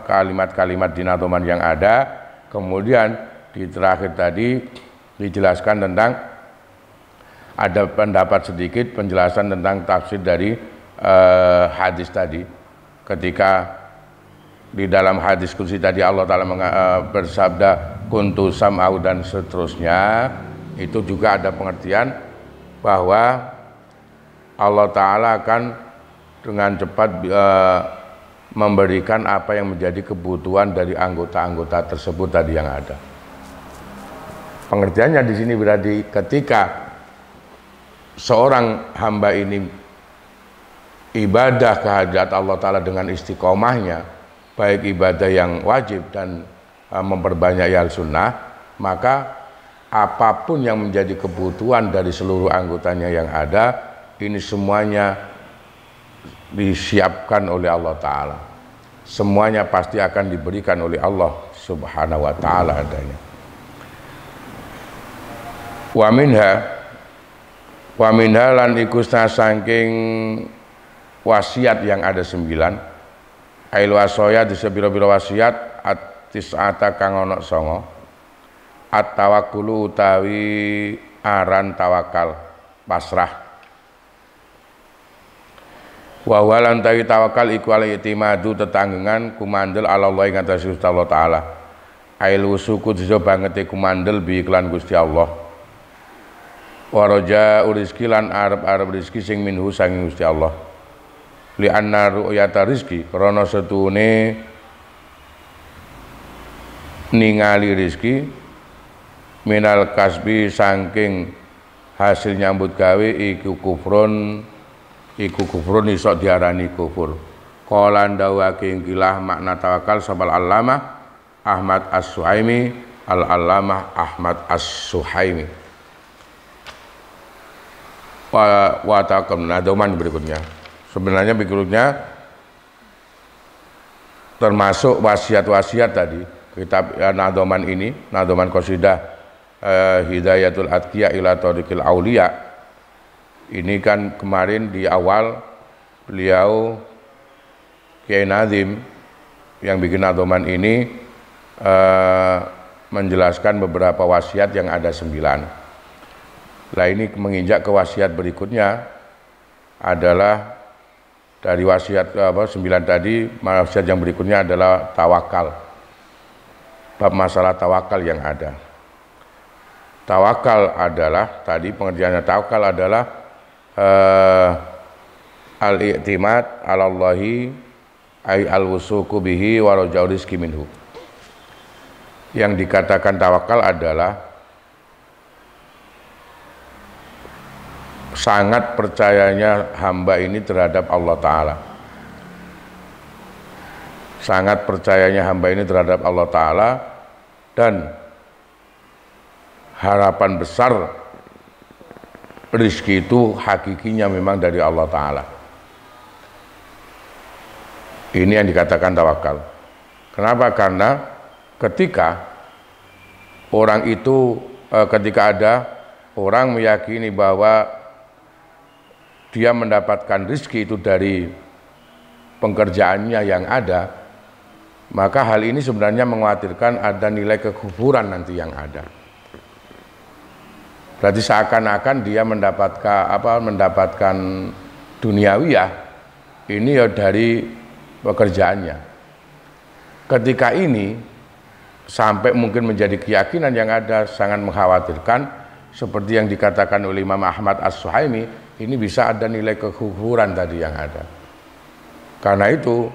kalimat-kalimat di Natoman yang ada. Kemudian di terakhir tadi dijelaskan tentang ada pendapat sedikit penjelasan tentang tafsir dari hadis tadi, ketika di dalam hadis kursi tadi Allah Ta'ala bersabda kuntu sam'au dan seterusnya, itu juga ada pengertian bahwa Allah Ta'ala akan dengan cepat memberikan apa yang menjadi kebutuhan dari anggota-anggota tersebut tadi yang ada. Pengertiannya di sini berarti ketika seorang hamba ini ibadah kehadirat Allah Ta'ala dengan istiqomahnya, baik ibadah yang wajib dan memperbanyak yang sunnah, maka apapun yang menjadi kebutuhan dari seluruh anggotanya yang ada, ini semuanya disiapkan oleh Allah Ta'ala. Semuanya pasti akan diberikan oleh Allah Subhanahu wa Ta'ala adanya. Wa minha lan ikusna saking wasiat yang ada 9, ail wasoya di sebiro-biro wasiat tis'ata kang ana 9, at-tawakkulu utawi aran tawakal pasrah, wa walan tawi tawakal iku al i'timadu tetanggengan kumandel ala Allah ing atas Gusti Allah Ta'ala, ail wusuku diso bangete kumandel bi iklan Gusti Allah, wa raja rizki lan arep rizki sing minhu sanging Gusti Allah, li anna ru'yata rizki krana setune ningali rizki minal kasbi saking hasil nyambut gawe iku kufrun iso diarani kufur. Qala ndawake ingkilah makna tawakal sabal allamah Ahmad As-Suhaimi, al-allamah Ahmad As-Suhaimi. Wa taqam nadoman berikutnya. Sebenarnya berikutnya termasuk wasiat-wasiat tadi, kitab nadoman ini, nadoman qasidah Hidayatul Atqiya ila Thariqil Auliya. Ini kan kemarin di awal beliau Kiai Nazim yang bikin nadoman ini menjelaskan beberapa wasiat yang ada 9. Nah ini menginjak ke wasiat berikutnya adalah dari wasiat 9 tadi, wasiat yang berikutnya adalah tawakal. Bab masalah tawakal yang ada. Tawakal adalah, tadi pengertiannya tawakal adalah al-i'timad 'ala Allahi ay al-wusuku bihi wa raja'u rizqi minhu. Yang dikatakan tawakal adalah sangat percayanya hamba ini terhadap Allah Ta'ala. Sangat percayanya hamba ini terhadap Allah Ta'ala, dan harapan besar rizki itu hakikinya memang dari Allah Ta'ala. Ini yang dikatakan tawakal. Kenapa? Karena ketika orang itu, ketika ada orang meyakini bahwa dia mendapatkan rizki itu dari pekerjaannya yang ada, maka hal ini sebenarnya mengkhawatirkan ada nilai kekufuran nanti yang ada. Berarti seakan-akan dia mendapatkan duniawiyah ini ya dari pekerjaannya. Ketika ini sampai mungkin menjadi keyakinan yang ada, sangat mengkhawatirkan, seperti yang dikatakan oleh Imam Ahmad As-Suhaimi, ini bisa ada nilai kekufuran tadi yang ada. Karena itu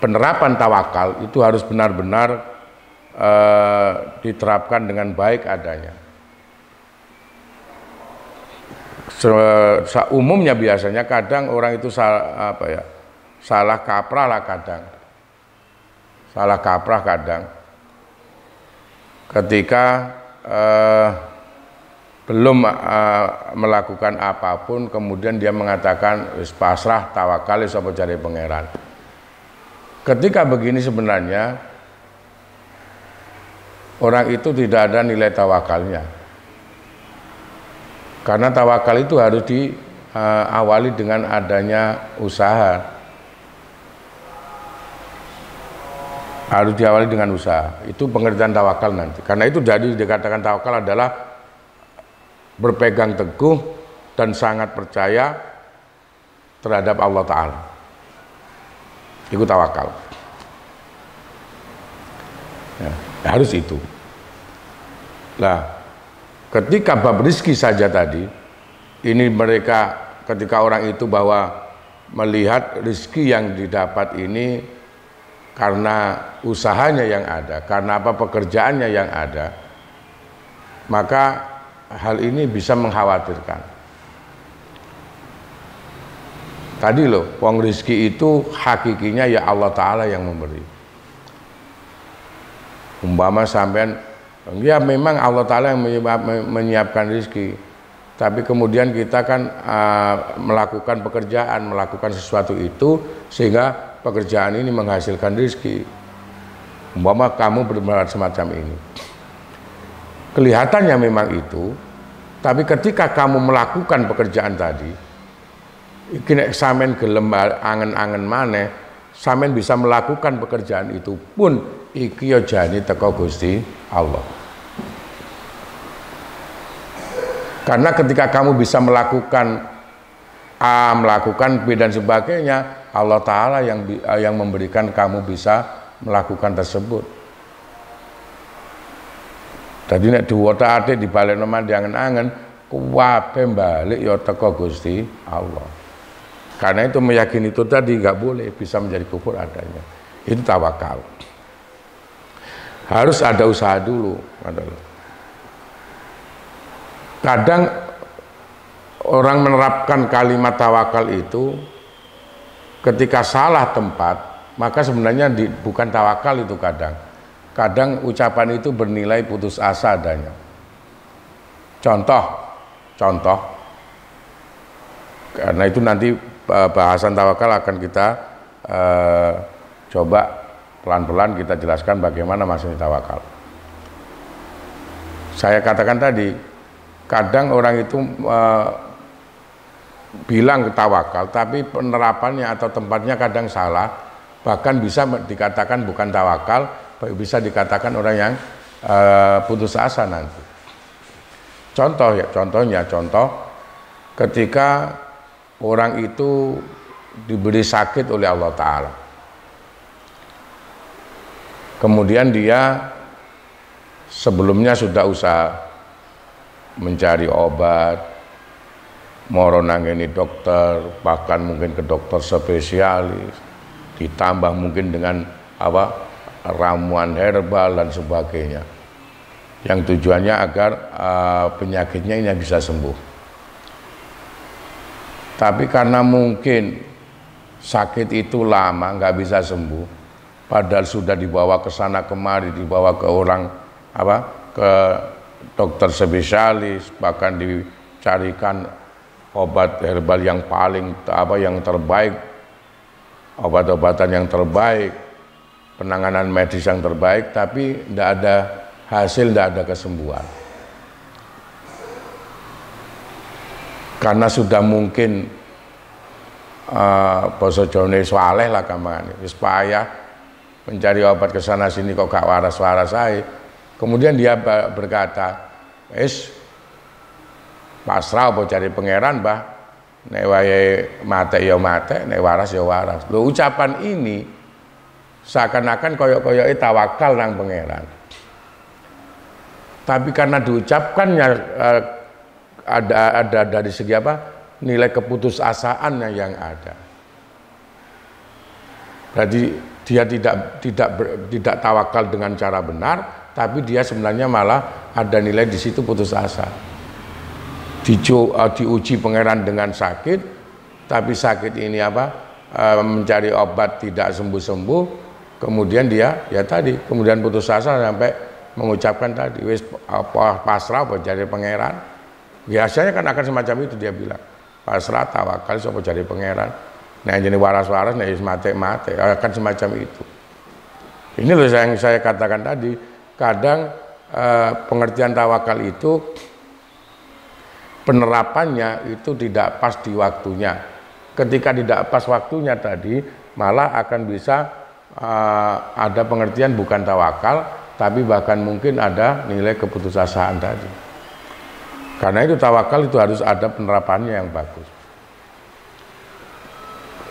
penerapan tawakal itu harus benar-benar diterapkan dengan baik adanya. Umumnya biasanya kadang orang itu salah kaprah kadang ketika belum melakukan apapun, kemudian dia mengatakan pasrah tawakal sapa jare pangeran. Ketika begini sebenarnya orang itu tidak ada nilai tawakalnya, karena tawakal itu harus diawali dengan adanya usaha, harus diawali dengan usaha. Itu pengertian tawakal nanti. Karena itu jadi dikatakan tawakal adalah berpegang teguh dan sangat percaya terhadap Allah Ta'ala. Itu tawakal. Ya, harus itu. Nah, ketika bab rizki saja tadi, ini mereka ketika orang itu bahwa melihat rizki yang didapat ini karena usahanya yang ada, karena apa pekerjaannya yang ada, maka hal ini bisa mengkhawatirkan. Tadi loh, wong rizki itu hakikinya ya Allah Ta'ala yang memberi. Umpama sampean, ya memang Allah Ta'ala yang menyiapkan rizki, tapi kemudian kita kan melakukan pekerjaan, melakukan sesuatu itu sehingga pekerjaan ini menghasilkan rizki. Umpama kamu berbuat semacam ini, kelihatannya memang itu, tapi ketika kamu melakukan pekerjaan tadi, iki samen gelem angen-angen maneh, samen bisa melakukan pekerjaan itu pun iki ya jane teko Gusti Allah. Karena ketika kamu bisa melakukan A, melakukan B dan sebagainya, Allah Ta'ala yang memberikan kamu bisa melakukan tersebut. Jadi nek diwotak-atik dibalekno mandi angen-angen, kuwabe balik ya teko Gusti Allah. Karena itu meyakini itu tadi nggak boleh, bisa menjadi kufur adanya. Itu tawakal. Harus ada usaha dulu. Kadang orang menerapkan kalimat tawakal itu ketika salah tempat, maka sebenarnya bukan tawakal itu kadang. Kadang ucapan itu bernilai putus asa adanya. Contoh, karena itu nanti bahasan tawakal akan kita coba pelan-pelan kita jelaskan bagaimana maksudnya tawakal. Saya katakan tadi, kadang orang itu bilang tawakal, tapi penerapannya atau tempatnya kadang salah, bahkan bisa dikatakan bukan tawakal, bisa dikatakan orang yang putus asa nanti. Contohnya ketika orang itu diberi sakit oleh Allah Ta'ala, kemudian dia sebelumnya sudah usaha mencari obat, moro nangeni dokter, bahkan mungkin ke dokter spesialis, ditambah mungkin dengan ramuan herbal dan sebagainya, yang tujuannya agar penyakitnya ini bisa sembuh. Tapi karena mungkin sakit itu lama nggak bisa sembuh, padahal sudah dibawa ke sana kemari, dibawa ke orang ke dokter spesialis, bahkan dicarikan obat herbal yang paling yang terbaik, obat-obatan yang terbaik, penanganan medis yang terbaik, tapi tidak ada hasil, tidak ada kesembuhan. Karena sudah mungkin basa Jawane swaleh lah gampangane, wis payah mencari obat ke sana sini kok gak waras-waras ae. Kemudian dia berkata, pasrah apa cari pangeran, Mbah. Nek wae mate ya mate, nek waras ya waras. Lho, ucapan ini seakan-akan koyok-koyoke tawakal nang pangeran. Tapi karena diucapkannya ada dari segi nilai keputusasaannya yang ada. Jadi dia tidak tawakal dengan cara benar, tapi dia sebenarnya malah ada nilai di situ putus asa. Diuji pangeran dengan sakit, tapi sakit ini mencari obat tidak sembuh-sembuh, kemudian dia kemudian putus asa sampai mengucapkan tadi, wis pasrah apa cari pangeran. Biasanya kan akan semacam itu, dia bilang pasrah tawakal sapa cari pangeran. Nah jadi waras-waras, nah mate-mate, akan semacam itu. Ini loh yang saya katakan tadi, kadang pengertian tawakal itu penerapannya itu tidak pas di waktunya. Ketika tidak pas waktunya tadi, malah akan bisa ada pengertian bukan tawakal, tapi bahkan mungkin ada nilai keputusasaan tadi. Karena itu tawakal itu harus ada penerapannya yang bagus.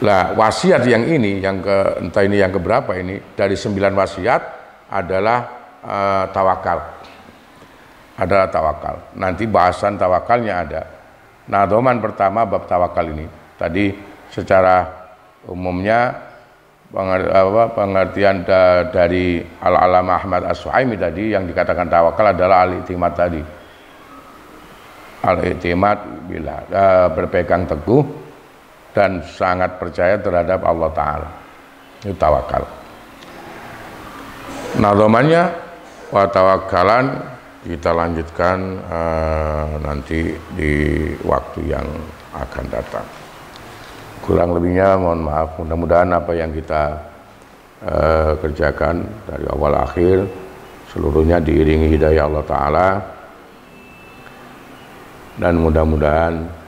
Lah wasiat yang ini, yang entah ini yang keberapa ini, dari 9 wasiat adalah tawakal. Adalah tawakal. Nanti bahasan tawakalnya ada. Nah, doman pertama bab tawakal ini. Tadi secara umumnya pengertian dari Al-Allamah Ahmad As-Suhaimi tadi yang dikatakan tawakal adalah al-i'timad tadi. Al-i'timad bila berpegang teguh dan sangat percaya terhadap Allah Ta'ala, itu tawakal. Nah, domannya wa tawakkalan kita lanjutkan nanti di waktu yang akan datang. Kurang lebihnya mohon maaf, mudah-mudahan apa yang kita kerjakan dari awal akhir seluruhnya diiringi hidayah Allah Ta'ala, dan mudah-mudahan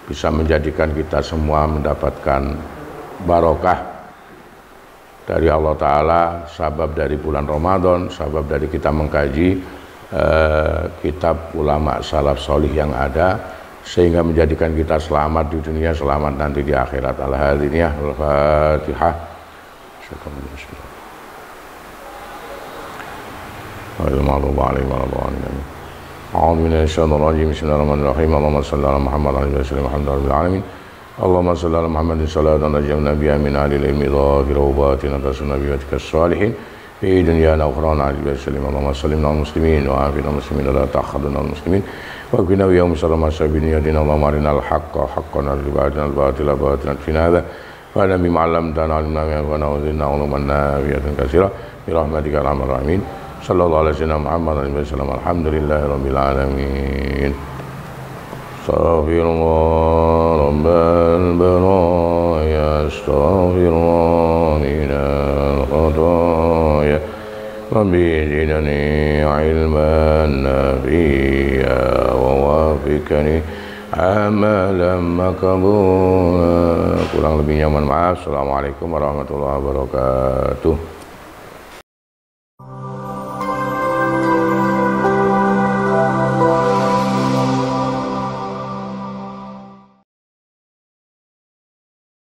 bisa menjadikan kita semua mendapatkan barokah dari Allah Ta'ala, sabab dari bulan Ramadan, sabab dari kita mengkaji kitab ulama salaf solih yang ada, sehingga menjadikan kita selamat di dunia, selamat nanti di akhirat. Al-Hadiniyah, Al-Fatihah. أعوذ بالله من الشيطان الرجيم بسم الله الرحمن الرحيم اللهم صل على محمد وعلى آله وسلم الحمد لله رب العالمين اللهم صل على محمد صلاة نجمنا بها من أهل العلم ظاهر وباطن تصلنا بوجهك الصالحين في دنيانا وأخرانا على النبي وسلم اللهم سلمنا المسلمين وعافنا المسلمين ولا تأخذنا المسلمين وقنا ويوم شر ما سبين يدنا اللهم أرنا الحق حقا وارزقنا الباطل باطلا فينا هذا وأنا بما علمتنا علمنا ما ينفعنا وزدنا علما نافعة كثيرا برحمتك يا أرحم الراحمين صلى الله على سيدنا محمد عليه وسلم الحمد لله رب العالمين استغفر الله رب البرايا استغفر الله من الخطايا ربي زدني علما نافعا ووافقني عملا مقبولا. Kurang lebihnya mohon maaf. Assalamualaikum warahmatullahi wabarakatuh.